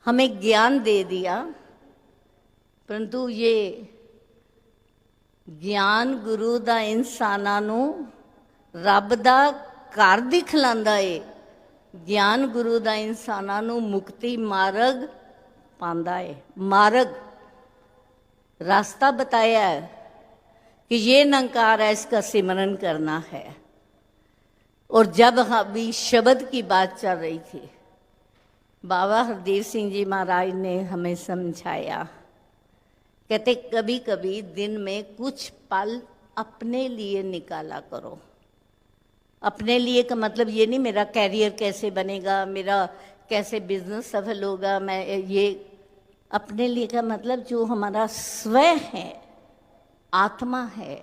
Speaker 2: हमें ज्ञान दे दिया, परंतु ये ज्ञान गुरु दा इंसानां नूं रब दा घर दिखलांदा है। ज्ञान गुरु दा इंसानां नूं मुक्ति मार्ग पांदा है। मार्ग रास्ता बताया है कि ये निरंकार है, इसका सिमरन करना है। और जब अभी शब्द की बात चल रही थी, बाबा हरदेव सिंह जी महाराज ने हमें समझाया, कहते कभी कभी दिन में कुछ पल अपने लिए निकाला करो। अपने लिए का मतलब ये नहीं मेरा कैरियर कैसे बनेगा, मेरा कैसे बिजनेस सफल होगा, मैं ये अपने लिए का मतलब जो हमारा स्वयं है, आत्मा है,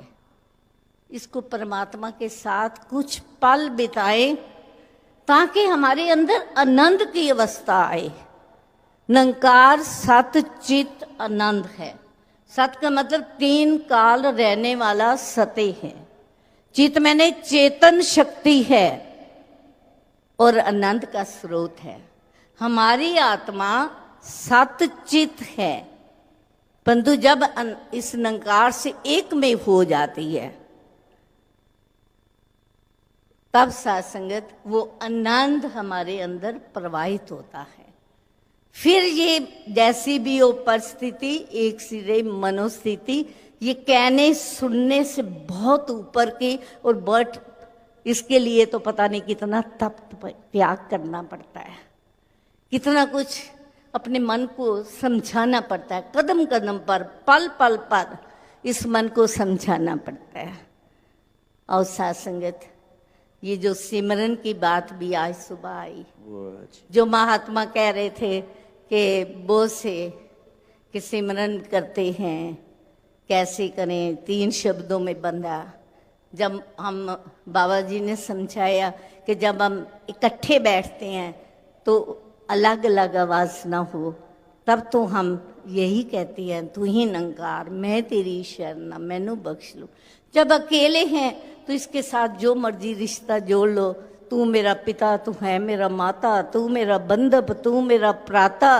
Speaker 2: इसको परमात्मा के साथ कुछ पल बिताएं ताकि हमारे अंदर आनंद की अवस्था आए। निरंकार सत चित आनंद है। सत का मतलब 3 काल रहने वाला सत्य है। चित मैंने चेतन शक्ति है और आनंद का स्रोत है। हमारी आत्मा सतचित है, परंतु जब इस निरंकार से एक में हो जाती है तब सात्संगत वो आनंद हमारे अंदर प्रवाहित होता है। फिर ये जैसी भी हो परिस्थिति, एक सिरे मनोस्थिति, ये कहने सुनने से बहुत ऊपर की, और बट इसके लिए तो पता नहीं कितना तप त्याग करना पड़ता है, कितना कुछ अपने मन को समझाना पड़ता है, कदम कदम पर, पल पल पर इस मन को समझाना पड़ता है। और सात्संगत ये जो सिमरन की बात भी आज सुबह आई, जो महात्मा कह रहे थे कि बोझ से कि सिमरन करते हैं कैसे करें, 3 शब्दों में बंधा। जब हम बाबा जी ने समझाया कि जब हम इकट्ठे बैठते हैं तो अलग अलग आवाज ना हो, तब तो हम यही कहती हैं, तू ही निरंकार, मैं तेरी शरण, मैनू बख्श लो। जब अकेले हैं तो इसके साथ जो मर्जी रिश्ता जोड़ लो, तू मेरा पिता, तू है मेरा माता, तू मेरा बंधप, तू मेरा प्राता,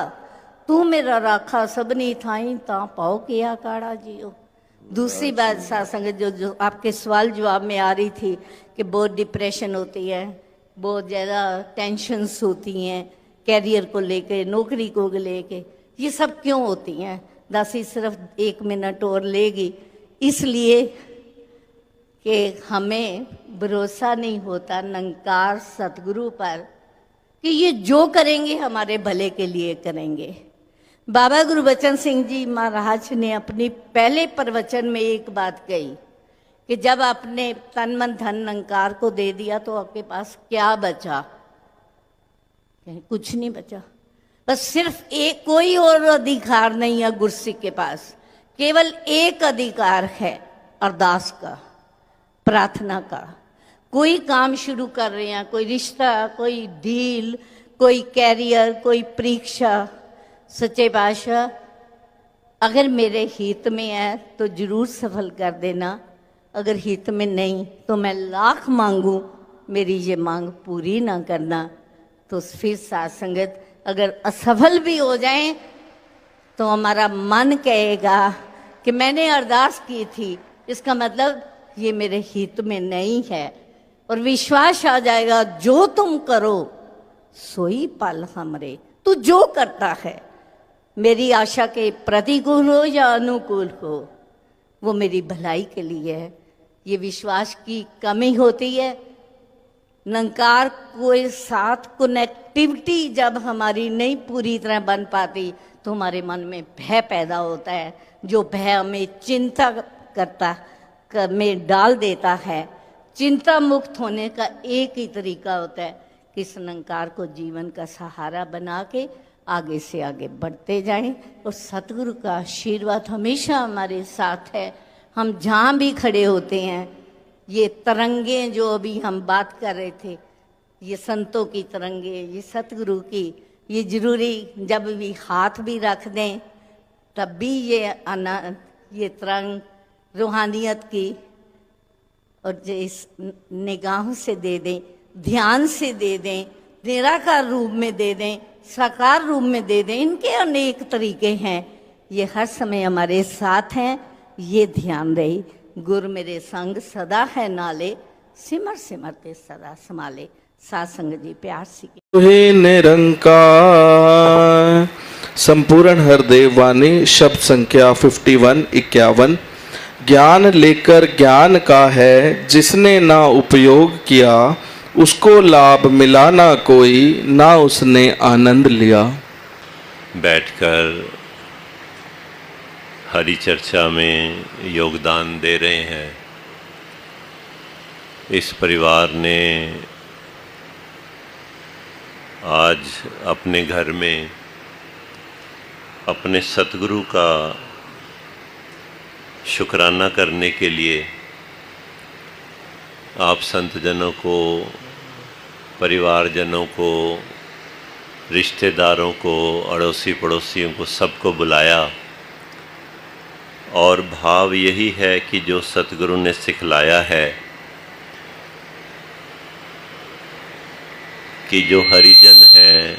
Speaker 2: तू मेरा राखा, सबनी थाई ता पाओ किया काड़ा जियो। दूसरी बात सात्संग जो आपके सवाल जवाब में आ रही थी कि बहुत डिप्रेशन होती है, बहुत ज़्यादा टेंशन्स होती हैं कैरियर को लेके, नौकरी को लेके, ये सब क्यों होती हैं? दासी सिर्फ 1 मिनट और लेगी, इसलिए कि हमें भरोसा नहीं होता निरंकार सतगुरु पर कि ये जो करेंगे हमारे भले के लिए करेंगे। बाबा गुरबचन सिंह जी महाराज ने अपनी पहले प्रवचन में एक बात कही कि जब आपने तन मन धन निरंकार को दे दिया तो आपके पास क्या बचा? कुछ नहीं बचा, बस सिर्फ एक, कोई और अधिकार नहीं है गुरसिक के पास, केवल एक अधिकार है, अरदास का, प्रार्थना का। कोई काम शुरू कर रहे हैं, कोई रिश्ता, कोई डील, कोई कैरियर, कोई परीक्षा, सच्चे पातशाह अगर मेरे हित में है तो जरूर सफल कर देना, अगर हित में नहीं तो मैं लाख मांगू मेरी ये मांग पूरी ना करना। तो फिर सात्संगत अगर असफल भी हो जाएं तो हमारा मन कहेगा कि मैंने अरदास की थी, इसका मतलब ये मेरे हित में नहीं है, और विश्वास आ जाएगा जो तुम करो सोई पल हमरे, तू जो करता है मेरी आशा के प्रतिकूल हो या अनुकूल हो वो मेरी भलाई के लिए है। ये विश्वास की कमी होती है। निरंकार के साथ कनेक्टिविटी जब हमारी नहीं पूरी तरह बन पाती तो हमारे मन में भय पैदा होता है, जो भय हमें चिंता करता में डाल देता है। चिंता मुक्त होने का एक ही तरीका होता है कि इस निरंकार को जीवन का सहारा बना के आगे से आगे बढ़ते जाएं, और सतगुरु का आशीर्वाद हमेशा हमारे साथ है। हम जहाँ भी खड़े होते हैं, ये तरंगे जो अभी हम बात कर रहे थे, ये संतों की तरंगे, ये सतगुरु की, ये जरूरी जब भी हाथ भी रख दें तब भी ये तरंग रूहानियत की, और जिस निगाहों से दे दें, ध्यान से दे दें, निराकार रूप में दे दें, साकार रूप में दे दें, इनके अनेक तरीके हैं। ये हर समय हमारे साथ हैं, ये ध्यान रही। गुर मेरे संग सदा है नाले, सिमर सिमरते सदा संभाले। सात्संग जी प्यार से
Speaker 3: हे निरंकार। संपूर्ण हृदय वाणी शब्द संख्या 51-51। ज्ञान लेकर ज्ञान का है, जिसने ना उपयोग किया उसको लाभ मिला ना कोई, ना उसने आनंद लिया।
Speaker 4: बैठकर हरि चर्चा में योगदान दे रहे हैं। इस परिवार ने आज अपने घर में अपने सतगुरु का शुक्राना करने के लिए आप संतजनों को, परिवारजनों को, रिश्तेदारों को, अड़ोसी पड़ोसियों को, सबको बुलाया। और भाव यही है कि जो सतगुरु ने सिखलाया है कि जो हरिजन हैं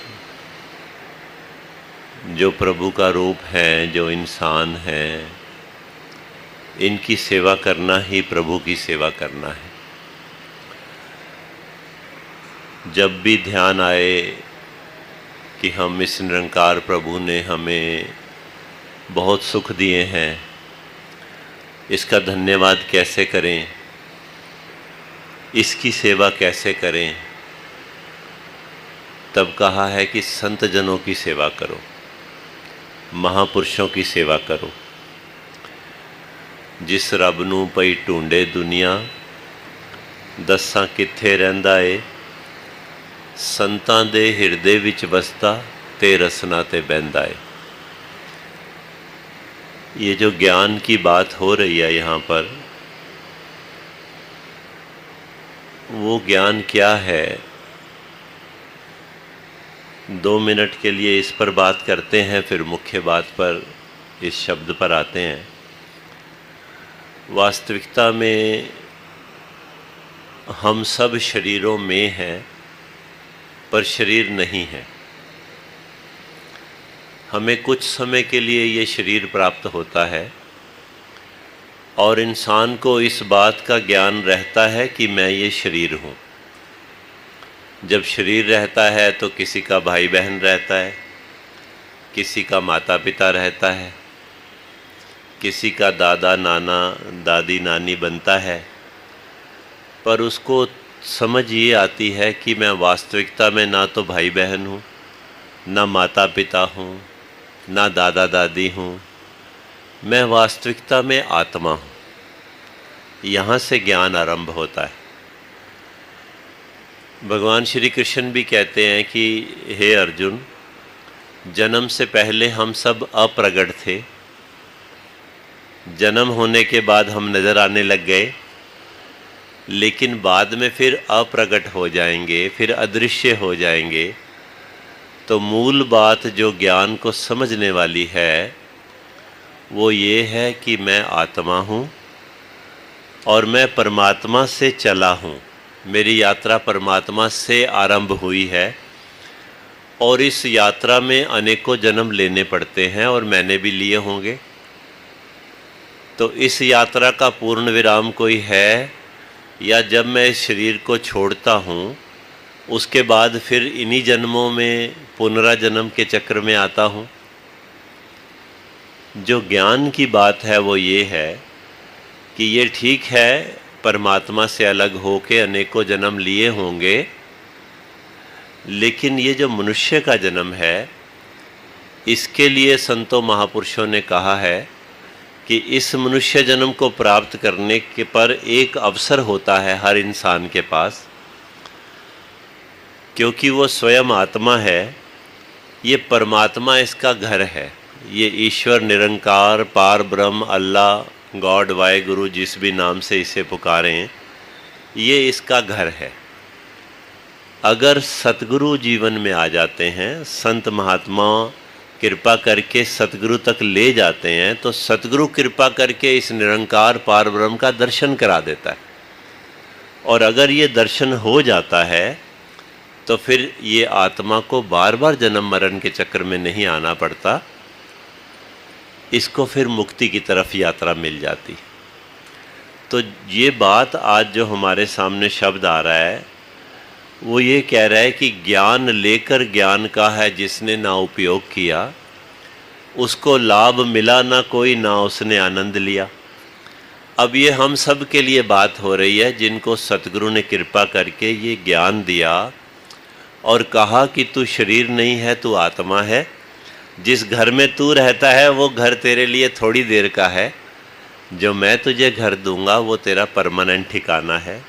Speaker 4: जो प्रभु का रूप हैं, जो इंसान हैं, इनकी सेवा करना ही प्रभु की सेवा करना है। जब भी ध्यान आए कि हम इस निरंकार प्रभु ने हमें बहुत सुख दिए हैं, इसका धन्यवाद कैसे करें, इसकी सेवा कैसे करें, तब कहा है कि संत जनों की सेवा करो, महापुरुषों की सेवा करो। जिस रब नूं पई ढूंढे दुनिया, दसां कित्थे रहिंदा ए, संतां दे हिरदे विच वसदा ते रसना ते बहिंदा ए। ये जो ज्ञान की बात हो रही है यहाँ पर, वो ज्ञान क्या है? 2 मिनट के लिए इस पर बात करते हैं, फिर मुख्य बात पर, इस शब्द पर आते हैं। वास्तविकता में हम सब शरीरों में हैं, पर शरीर नहीं है। हमें कुछ समय के लिए ये शरीर प्राप्त होता है और इंसान को इस बात का ज्ञान रहता है कि मैं ये शरीर हूँ। जब शरीर रहता है तो किसी का भाई बहन रहता है, किसी का माता पिता रहता है, किसी का दादा नाना दादी नानी बनता है, पर उसको समझ ये आती है कि मैं वास्तविकता में ना तो भाई बहन हूँ, ना माता पिता हूँ, ना दादा दादी हूँ, मैं वास्तविकता में आत्मा हूँ। यहाँ से ज्ञान आरंभ होता है। भगवान श्री कृष्ण भी कहते हैं कि हे अर्जुन, जन्म से पहले हम सब अप्रगट थे, जन्म होने के बाद हम नज़र आने लग गए, लेकिन बाद में फिर अप्रगट हो जाएंगे, फिर अदृश्य हो जाएंगे। तो मूल बात जो ज्ञान को समझने वाली है वो ये है कि मैं आत्मा हूँ और मैं परमात्मा से चला हूँ। मेरी यात्रा परमात्मा से आरंभ हुई है और इस यात्रा में अनेकों जन्म लेने पड़ते हैं और मैंने भी लिए होंगे। तो इस यात्रा का पूर्ण विराम कोई है, या जब मैं इस शरीर को छोड़ता हूँ उसके बाद फिर इन्हीं जन्मों में पुनराजन्म के चक्र में आता हूँ? जो ज्ञान की बात है वो ये है कि ये ठीक है, परमात्मा से अलग होके अनेकों जन्म लिए होंगे, लेकिन ये जो मनुष्य का जन्म है, इसके लिए संतों महापुरुषों ने कहा है कि इस मनुष्य जन्म को प्राप्त करने के पर एक अवसर होता है हर इंसान के पास, क्योंकि वो स्वयं आत्मा है। ये परमात्मा इसका घर है, ये ईश्वर निरंकार पार ब्रह्म अल्लाह गॉड वाहे गुरु जिस भी नाम से इसे पुकारें, ये इसका घर है। अगर सतगुरु जीवन में आ जाते हैं, संत महात्मा कृपा करके सतगुरु तक ले जाते हैं, तो सतगुरु कृपा करके इस निरंकार पार ब्रह्म का दर्शन करा देता है। और अगर ये दर्शन हो जाता है तो फिर ये आत्मा को बार बार जन्म मरण के चक्कर में नहीं आना पड़ता, इसको फिर मुक्ति की तरफ यात्रा मिल जाती। तो ये बात आज जो हमारे सामने शब्द आ रहा है वो ये कह रहा है कि ज्ञान लेकर ज्ञान का है जिसने ना उपयोग किया, उसको लाभ मिला ना कोई, ना उसने आनंद लिया। अब ये हम सब के लिए बात हो रही है जिनको सतगुरु ने कृपा करके ये ज्ञान दिया और कहा कि तू शरीर नहीं है, तू आत्मा है। जिस घर में तू रहता है वो घर तेरे लिए थोड़ी देर का है, जो मैं तुझे घर दूंगा वो तेरा परमानेंट ठिकाना है।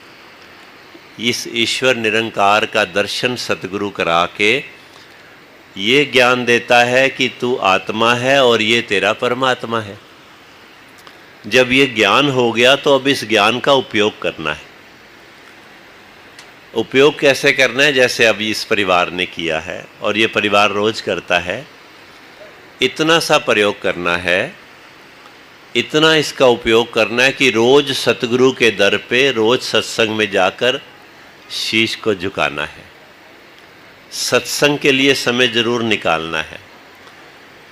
Speaker 4: इस ईश्वर निरंकार का दर्शन सतगुरु करा के ये ज्ञान देता है कि तू आत्मा है और ये तेरा परमात्मा है। जब ये ज्ञान हो गया तो अब इस ज्ञान का उपयोग करना है। उपयोग कैसे करना है? जैसे अभी इस परिवार ने किया है और ये परिवार रोज करता है, इतना सा प्रयोग करना है, इतना इसका उपयोग करना है कि रोज सतगुरु के दर पे, रोज सत्संग में जाकर शीश को झुकाना है। सत्संग के लिए समय जरूर निकालना है।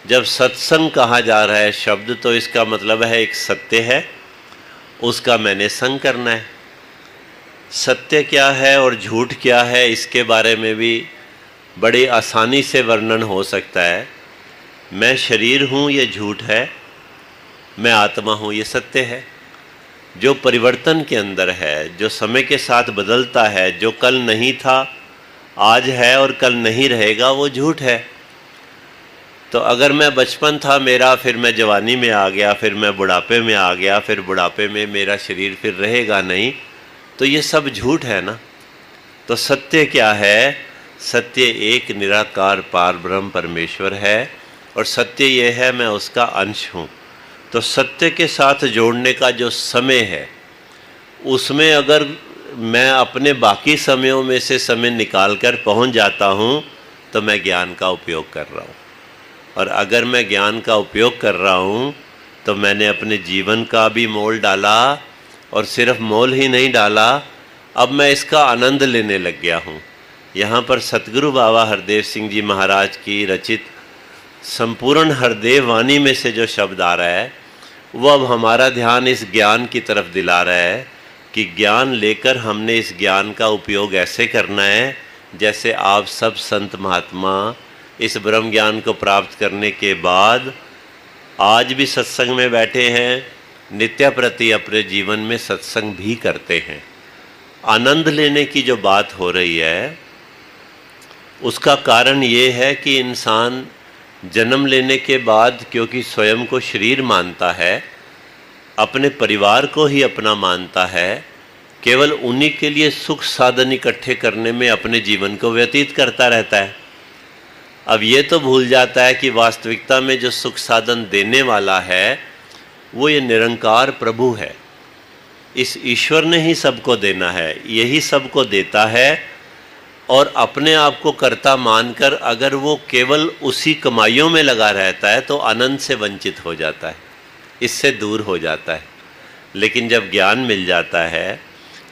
Speaker 4: जब सत्संग कहा जा रहा है शब्द, तो इसका मतलब है एक सत्य है, उसका मैंने संग करना है। सत्य क्या है और झूठ क्या है, इसके बारे में भी बड़ी आसानी से वर्णन हो सकता है। मैं शरीर हूँ ये झूठ है, मैं आत्मा हूँ ये सत्य है। जो परिवर्तन के अंदर है, जो समय के साथ बदलता है, जो कल नहीं था आज है और कल नहीं रहेगा, वो झूठ है। तो अगर मैं बचपन था मेरा, फिर मैं जवानी में आ गया, फिर मैं बुढ़ापे में आ गया, फिर बुढ़ापे में मेरा शरीर फिर रहेगा नहीं, तो ये सब झूठ है ना। तो सत्य क्या है? सत्य एक निराकार पार ब्रह्म परमेश्वर है, और सत्य ये है मैं उसका अंश हूँ। तो सत्य के साथ जोड़ने का जो समय है, उसमें अगर मैं अपने बाकी समयों में से समय निकाल कर पहुँच जाता हूँ, तो मैं ज्ञान का उपयोग कर रहा हूँ। और अगर मैं ज्ञान का उपयोग कर रहा हूँ, तो मैंने अपने जीवन का भी मोल डाला, और सिर्फ मोल ही नहीं डाला, अब मैं इसका आनंद लेने लग गया हूँ। यहाँ पर सतगुरु बाबा हरदेव सिंह जी महाराज की रचित संपूर्ण हरदेव वाणी में से जो शब्द आ रहा है, वो अब हमारा ध्यान इस ज्ञान की तरफ दिला रहा है कि ज्ञान लेकर हमने इस ज्ञान का उपयोग ऐसे करना है जैसे आप सब संत महात्मा इस ब्रह्म ज्ञान को प्राप्त करने के बाद आज भी सत्संग में बैठे हैं, नित्य प्रति अपने जीवन में सत्संग भी करते हैं। आनंद लेने की जो बात हो रही है, उसका कारण ये है कि इंसान जन्म लेने के बाद, क्योंकि स्वयं को शरीर मानता है, अपने परिवार को ही अपना मानता है, केवल उन्हीं के लिए सुख साधन इकट्ठे करने में अपने जीवन को व्यतीत करता रहता है। अब ये तो भूल जाता है कि वास्तविकता में जो सुख साधन देने वाला है वो ये निरंकार प्रभु है। इस ईश्वर ने ही सबको देना है, यही सबको देता है। और अपने आप को कर्ता मानकर अगर वो केवल उसी कमाइयों में लगा रहता है, तो आनंद से वंचित हो जाता है, इससे दूर हो जाता है। लेकिन जब ज्ञान मिल जाता है,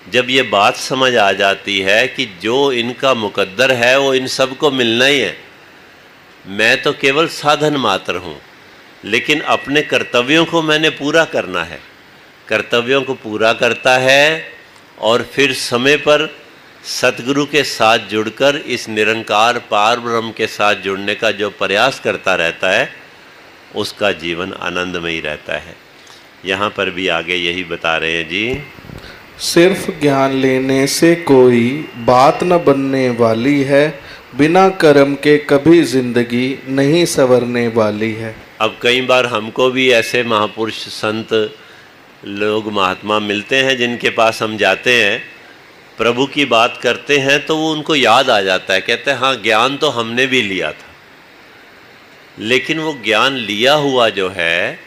Speaker 4: जब ये बात समझ आ जाती है कि जो इनका मुकद्दर है वो इन सबको मिलना ही है, मैं तो केवल साधन मात्र हूँ, लेकिन अपने कर्तव्यों को मैंने पूरा करना है। कर्तव्यों को पूरा करता है और फिर समय पर सतगुरु के साथ जुड़कर इस निरंकार पार ब्रह्म के साथ जुड़ने का जो प्रयास करता रहता है, उसका जीवन आनंदमयी रहता है। यहाँ पर भी आगे यही बता रहे हैं जी,
Speaker 3: सिर्फ ज्ञान लेने से कोई बात न बनने वाली है, बिना कर्म के कभी जिंदगी नहीं संवरने वाली है।
Speaker 4: अब कई बार हमको भी ऐसे महापुरुष संत लोग महात्मा मिलते हैं जिनके पास हम जाते हैं, प्रभु की बात करते हैं तो वो उनको याद आ जाता है, कहते हैं हाँ ज्ञान तो हमने भी लिया था, लेकिन वो ज्ञान लिया हुआ जो है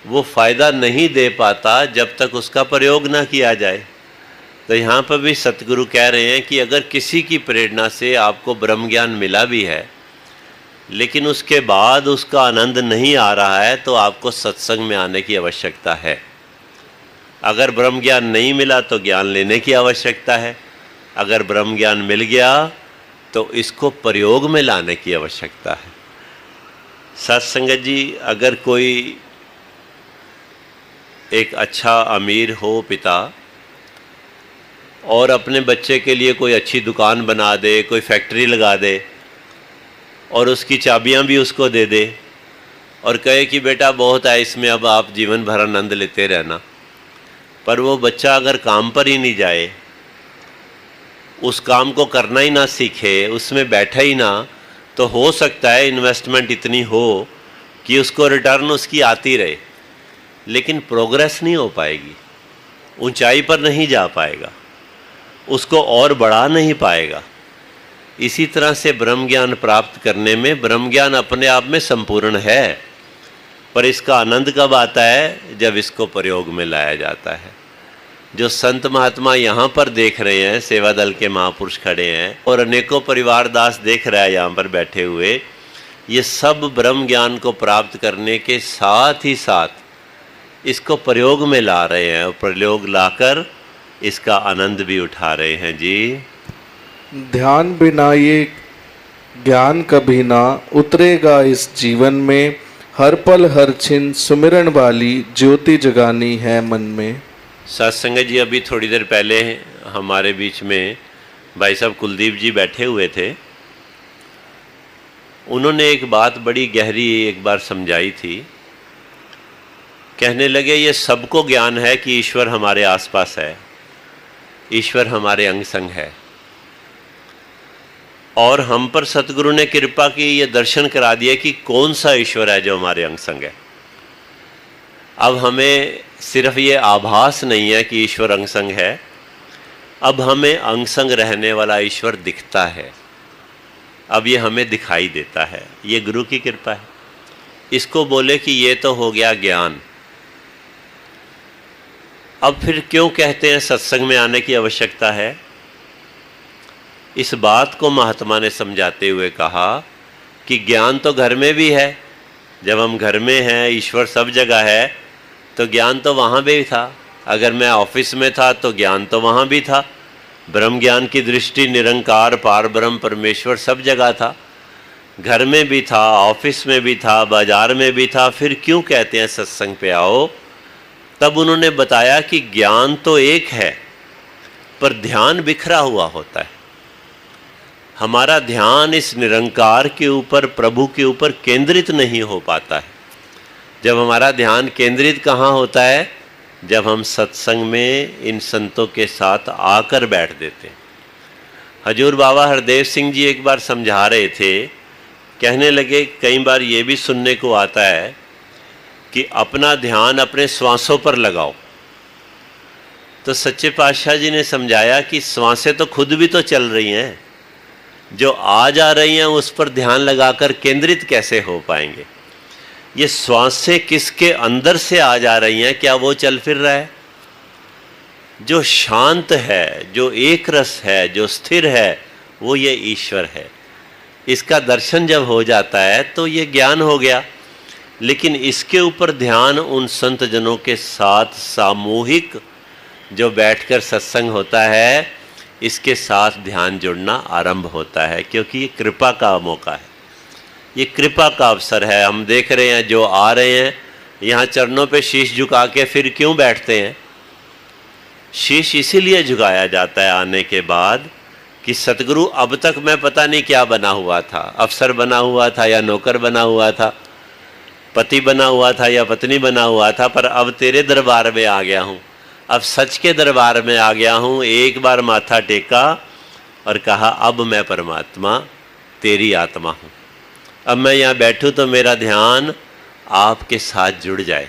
Speaker 4: वो फ़ायदा नहीं दे पाता जब तक उसका प्रयोग ना किया जाए। तो यहाँ पर भी सतगुरु कह रहे हैं कि अगर किसी की प्रेरणा से आपको ब्रह्म ज्ञान मिला भी है, लेकिन उसके बाद उसका आनंद नहीं आ रहा है, तो आपको सत्संग में आने की आवश्यकता है। अगर ब्रह्म ज्ञान नहीं मिला तो ज्ञान लेने की आवश्यकता है। अगर ब्रह्म ज्ञान मिल गया तो इसको प्रयोग में लाने की आवश्यकता है। सत्संगत जी, अगर कोई एक अच्छा अमीर हो पिता और अपने बच्चे के लिए कोई अच्छी दुकान बना दे, कोई फैक्ट्री लगा दे और उसकी चाबियां भी उसको दे दे और कहे कि बेटा बहुत है इसमें, अब आप जीवन भर आनंद लेते रहना, पर वो बच्चा अगर काम पर ही नहीं जाए, उस काम को करना ही ना सीखे, उसमें बैठा ही ना, तो हो सकता है इन्वेस्टमेंट इतनी हो कि उसको रिटर्न उसकी आती रहे, लेकिन प्रोग्रेस नहीं हो पाएगी, ऊंचाई पर नहीं जा पाएगा, उसको और बढ़ा नहीं पाएगा। इसी तरह से ब्रह्म ज्ञान प्राप्त करने में, ब्रह्म ज्ञान अपने आप में संपूर्ण है, पर इसका आनंद कब आता है? जब इसको प्रयोग में लाया जाता है। जो संत महात्मा यहाँ पर देख रहे हैं, सेवा दल के महापुरुष खड़े हैं और अनेकों परिवार दास देख रहा है यहाँ पर बैठे हुए, ये सब ब्रह्म ज्ञान को प्राप्त करने के साथ ही साथ इसको प्रयोग में ला रहे हैं और प्रयोग लाकर इसका आनंद भी उठा रहे हैं जी।
Speaker 3: ध्यान बिना ये ज्ञान कभी ना उतरेगा इस जीवन में, हर पल हर छिन सुमिरन वाली ज्योति जगानी है मन में।
Speaker 4: सत्संग जी, अभी थोड़ी देर पहले हमारे बीच में भाई साहब कुलदीप जी बैठे हुए थे। उन्होंने एक बात बड़ी गहरी एक बार समझाई थी। कहने लगे ये सबको ज्ञान है कि ईश्वर हमारे आसपास है, ईश्वर हमारे अंग संग है, और हम पर सतगुरु ने कृपा की, ये दर्शन करा दिया कि कौन सा ईश्वर है जो हमारे अंग संग है। अब हमें सिर्फ ये आभास नहीं है कि ईश्वर अंग संग है, अब हमें अंग संग रहने वाला ईश्वर दिखता है, अब ये हमें दिखाई देता है। ये गुरु की कृपा है। इसको बोले कि ये तो हो गया ज्ञान। अब फिर क्यों कहते हैं सत्संग में आने की आवश्यकता है? इस बात को महात्मा ने समझाते हुए कहा कि ज्ञान तो घर में भी है। जब हम घर में हैं, ईश्वर सब जगह है, तो ज्ञान तो वहाँ भी था। अगर मैं ऑफिस में था तो ज्ञान तो वहाँ भी था। ब्रह्म ज्ञान की दृष्टि निरंकार पार ब्रह्म परमेश्वर सब जगह था। घर में भी था, ऑफिस में भी था, बाजार में भी था। फिर क्यों कहते हैं सत्संग पे आओ? तब उन्होंने बताया कि ज्ञान तो एक है, पर ध्यान बिखरा हुआ होता है। हमारा ध्यान इस निरंकार के ऊपर, प्रभु के ऊपर केंद्रित नहीं हो पाता है। जब हमारा ध्यान केंद्रित कहाँ होता है? जब हम सत्संग में इन संतों के साथ आकर बैठ देते हैं। हजूर बाबा हरदेव सिंह जी एक बार समझा रहे थे, कहने लगे कई बार ये भी सुनने को आता है कि अपना ध्यान अपने श्वासों पर लगाओ। तो सच्चे पातशाह जी ने समझाया कि श्वासें तो खुद भी तो चल रही हैं, जो आ जा रही हैं उस पर ध्यान लगाकर केंद्रित कैसे हो पाएंगे? ये श्वासें किसके अंदर से आ जा रही हैं? क्या वो चल फिर रहा है? जो शांत है, जो एक रस है, जो स्थिर है, वो ये ईश्वर है। इसका दर्शन जब हो जाता है तो ये ज्ञान हो गया। लेकिन इसके ऊपर ध्यान उन संत जनों के साथ सामूहिक जो बैठकर सत्संग होता है, इसके साथ ध्यान जुड़ना आरंभ होता है, क्योंकि ये कृपा का मौका है, ये कृपा का अवसर है। हम देख रहे हैं जो आ रहे हैं यहाँ चरणों पे शीश झुका के फिर क्यों बैठते हैं? शीश इसीलिए झुकाया जाता है आने के बाद कि सतगुरु अब तक मैं पता नहीं क्या बना हुआ था, अफसर बना हुआ था या नौकर बना हुआ था, पति बना हुआ था या पत्नी बना हुआ था, पर अब तेरे दरबार में आ गया हूँ, अब सच के दरबार में आ गया हूँ। एक बार माथा टेका और कहा अब मैं परमात्मा तेरी आत्मा हूँ, अब मैं यहाँ बैठूँ तो मेरा ध्यान आपके साथ जुड़ जाए।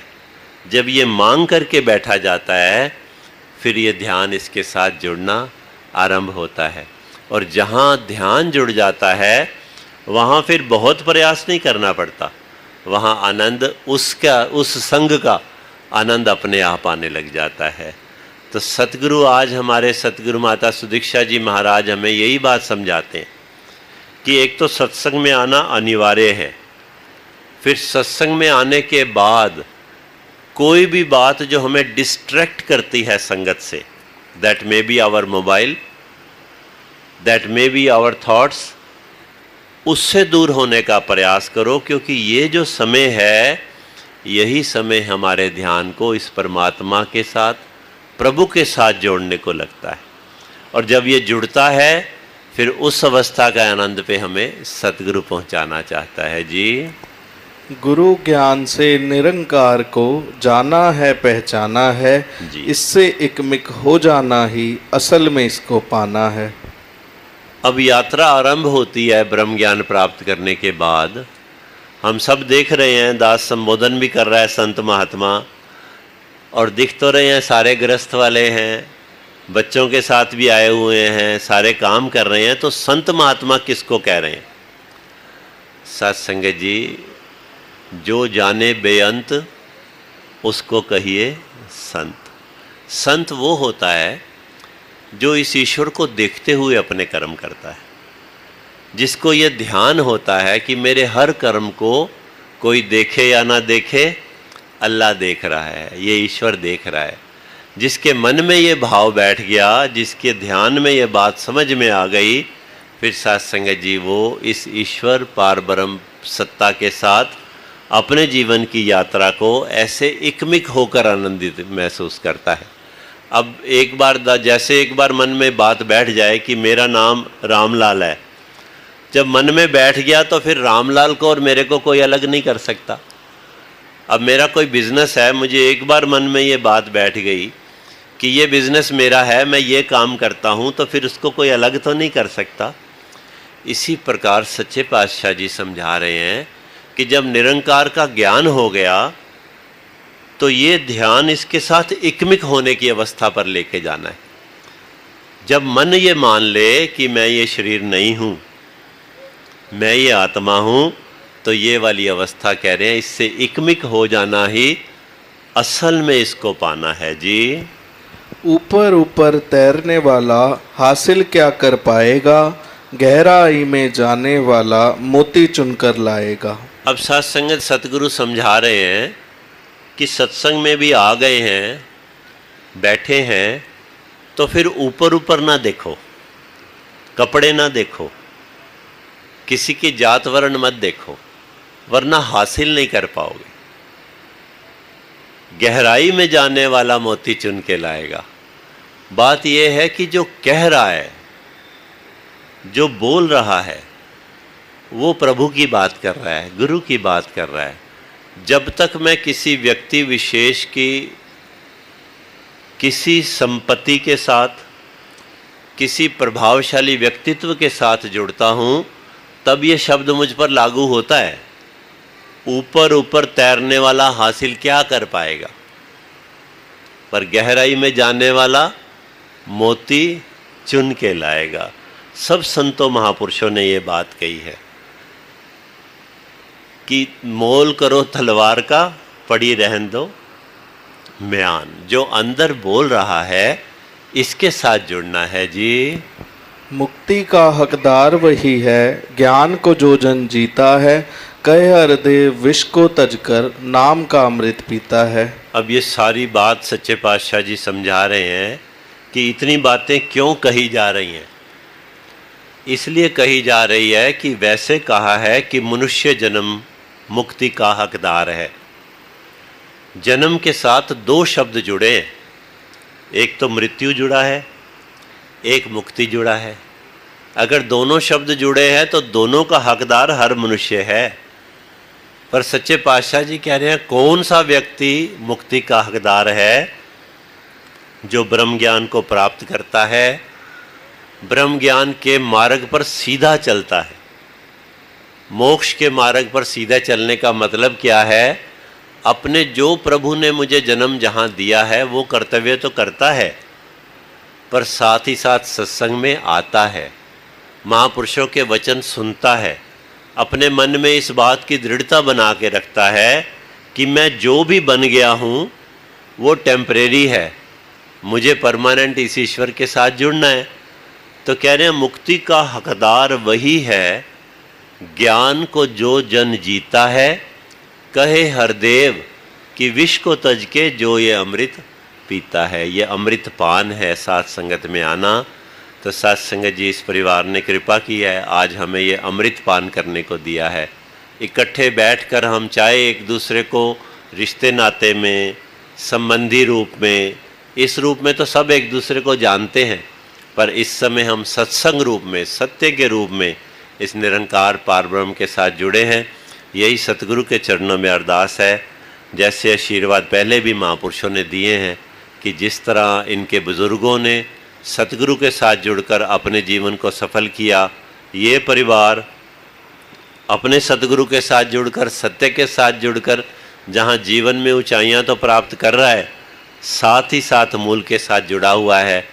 Speaker 4: जब ये मांग करके बैठा जाता है फिर ये ध्यान इसके साथ जुड़ना आरंभ होता है। और जहाँ ध्यान जुड़ जाता है वहाँ फिर बहुत प्रयास नहीं करना पड़ता, वहाँ आनंद उसका, उस संग का आनंद अपने आप आने लग जाता है। तो सतगुरु आज हमारे सतगुरु माता सुदीक्षा जी महाराज हमें यही बात समझाते हैं कि एक तो सत्संग में आना अनिवार्य है, फिर सत्संग में आने के बाद कोई भी बात जो हमें डिस्ट्रैक्ट करती है संगत से, that may be our mobile, that may be our thoughts, उससे दूर होने का प्रयास करो, क्योंकि ये जो समय है यही समय हमारे ध्यान को इस परमात्मा के साथ, प्रभु के साथ जोड़ने को लगता है। और जब ये जुड़ता है फिर उस अवस्था का आनंद पे हमें सतगुरु पहुंचाना चाहता है। जी,
Speaker 3: गुरु ज्ञान से निरंकार को जाना है, पहचाना है, इससे एकमिक हो जाना ही असल में इसको पाना है।
Speaker 4: अब यात्रा आरंभ होती है ब्रह्म ज्ञान प्राप्त करने के बाद। हम सब देख रहे हैं, दास संबोधन भी कर रहा है संत महात्मा, और दिख तो रहे हैं सारे गृहस्थ वाले हैं, बच्चों के साथ भी आए हुए हैं, सारे काम कर रहे हैं। तो संत महात्मा किसको कह रहे हैं? सत्संग जी, जो जाने बेअंत उसको कहिए संत। संत वो होता है जो इस ईश्वर को देखते हुए अपने कर्म करता है, जिसको ये ध्यान होता है कि मेरे हर कर्म को कोई देखे या ना देखे, अल्लाह देख रहा है, ये ईश्वर देख रहा है। जिसके मन में ये भाव बैठ गया, जिसके ध्यान में ये बात समझ में आ गई फिर साथ संगत जी वो इस ईश्वर पार ब्रह्म सत्ता के साथ अपने जीवन की यात्रा को ऐसे एकमिक होकर आनंदित महसूस करता है। अब एक बार जैसे एक बार मन में बात बैठ जाए कि मेरा नाम रामलाल है, जब मन में बैठ गया तो फिर रामलाल को और मेरे को कोई अलग नहीं कर सकता। अब मेरा कोई बिजनेस है, मुझे एक बार मन में ये बात बैठ गई कि ये बिजनेस मेरा है, मैं ये काम करता हूँ, तो फिर उसको कोई अलग तो नहीं कर सकता। इसी प्रकार सच्चे पातशाह जी समझा रहे हैं कि जब निरंकार का ज्ञान हो गया तो ये ध्यान इसके साथ एकमिक होने की अवस्था पर लेके जाना है। जब मन ये मान ले कि मैं ये शरीर नहीं हूँ, मैं ये आत्मा हूँ, तो ये वाली अवस्था कह रहे हैं इससे एकमिक हो जाना ही असल में इसको पाना है जी।
Speaker 3: ऊपर ऊपर तैरने वाला हासिल क्या कर पाएगा, गहराई में जाने वाला मोती चुनकर लाएगा।
Speaker 4: अब साथ संगत सतगुरु समझा रहे हैं कि सत्संग में भी आ गए हैं, बैठे हैं, तो फिर ऊपर ऊपर ना देखो, कपड़े ना देखो, किसी की जात वर्ण मत देखो, वरना हासिल नहीं कर पाओगे। गहराई में जाने वाला मोती चुन के लाएगा। बात यह है कि जो कह रहा है, जो बोल रहा है, वो प्रभु की बात कर रहा है, गुरु की बात कर रहा है। जब तक मैं किसी व्यक्ति विशेष की किसी संपत्ति के साथ, किसी प्रभावशाली व्यक्तित्व के साथ जुड़ता हूँ, तब ये शब्द मुझ पर लागू होता है। ऊपर ऊपर तैरने वाला हासिल क्या कर पाएगा, पर गहराई में जाने वाला मोती चुन के लाएगा। सब संतों महापुरुषों ने ये बात कही है कि मोल करो तलवार का, पड़ी रहन दो म्यान। जो अंदर बोल रहा है इसके साथ जुड़ना है जी।
Speaker 3: मुक्ति का हकदार वही है, ज्ञान को जो जन जीता है, कहे हरदेव विष को तजकर नाम का अमृत पीता है।
Speaker 4: अब ये सारी बात सच्चे पातशाह जी समझा रहे हैं कि इतनी बातें क्यों कही जा रही हैं। इसलिए कही जा रही है कि वैसे कहा है कि मनुष्य जन्म मुक्ति का हकदार है। जन्म के साथ दो शब्द जुड़े हैं, एक तो मृत्यु जुड़ा है, एक मुक्ति जुड़ा है। अगर दोनों शब्द जुड़े हैं तो दोनों का हकदार हर मनुष्य है। पर सच्चे पातशाह जी कह रहे हैं कौन सा व्यक्ति मुक्ति का हकदार है? जो ब्रह्म ज्ञान को प्राप्त करता है, ब्रह्म ज्ञान के मार्ग पर सीधा चलता है। मोक्ष के मार्ग पर सीधा चलने का मतलब क्या है? अपने जो प्रभु ने मुझे जन्म जहाँ दिया है वो कर्तव्य तो करता है, पर साथ ही साथ सत्संग में आता है, महापुरुषों के वचन सुनता है, अपने मन में इस बात की दृढ़ता बना के रखता है कि मैं जो भी बन गया हूँ वो टेम्परेरी है, मुझे परमानेंट इस ईश्वर के साथ जुड़ना है। तो कह रहे हैं मुक्ति का हकदार वही है, ज्ञान को जो जन जीता है, कहे हरदेव कि विष को तज के जो ये अमृत पीता है। ये अमृत पान है साथ संगत में आना। तो साथ संगत जी इस परिवार ने कृपा की है, आज हमें ये अमृत पान करने को दिया है। इकट्ठे बैठकर हम चाहे एक दूसरे को रिश्ते नाते में, संबंधी रूप में, इस रूप में तो सब एक दूसरे को जानते हैं, पर इस समय हम सत्संग रूप में, सत्य के रूप में इस निरंकार पारब्रह्म के साथ जुड़े हैं। यही सतगुरु के चरणों में अरदास है। जैसे आशीर्वाद पहले भी महापुरुषों ने दिए हैं कि जिस तरह इनके बुज़ुर्गों ने सतगुरु के साथ जुड़कर अपने जीवन को सफल किया, ये परिवार अपने सतगुरु के साथ जुड़कर, सत्य के साथ जुड़कर जहाँ जीवन में ऊंचाइयाँ तो प्राप्त कर रहा है, साथ ही साथ मूल के साथ जुड़ा हुआ है।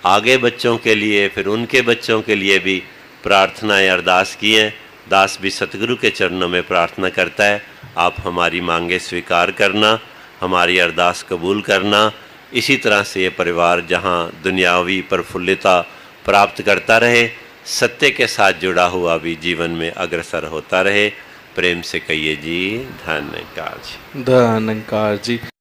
Speaker 4: आगे बच्चों के लिए, फिर उनके बच्चों के लिए भी प्रार्थनाएं अरदास की हैं। दास भी सतगुरु के चरणों में प्रार्थना करता है, आप हमारी मांगे स्वीकार करना, हमारी अरदास कबूल करना। इसी तरह से ये परिवार जहाँ दुनियावी प्रफुल्लता प्राप्त करता रहे, सत्य के साथ जुड़ा हुआ भी जीवन में अग्रसर होता रहे। प्रेम से कहिए जी धन्यकार जी।
Speaker 3: धन्यकार जी।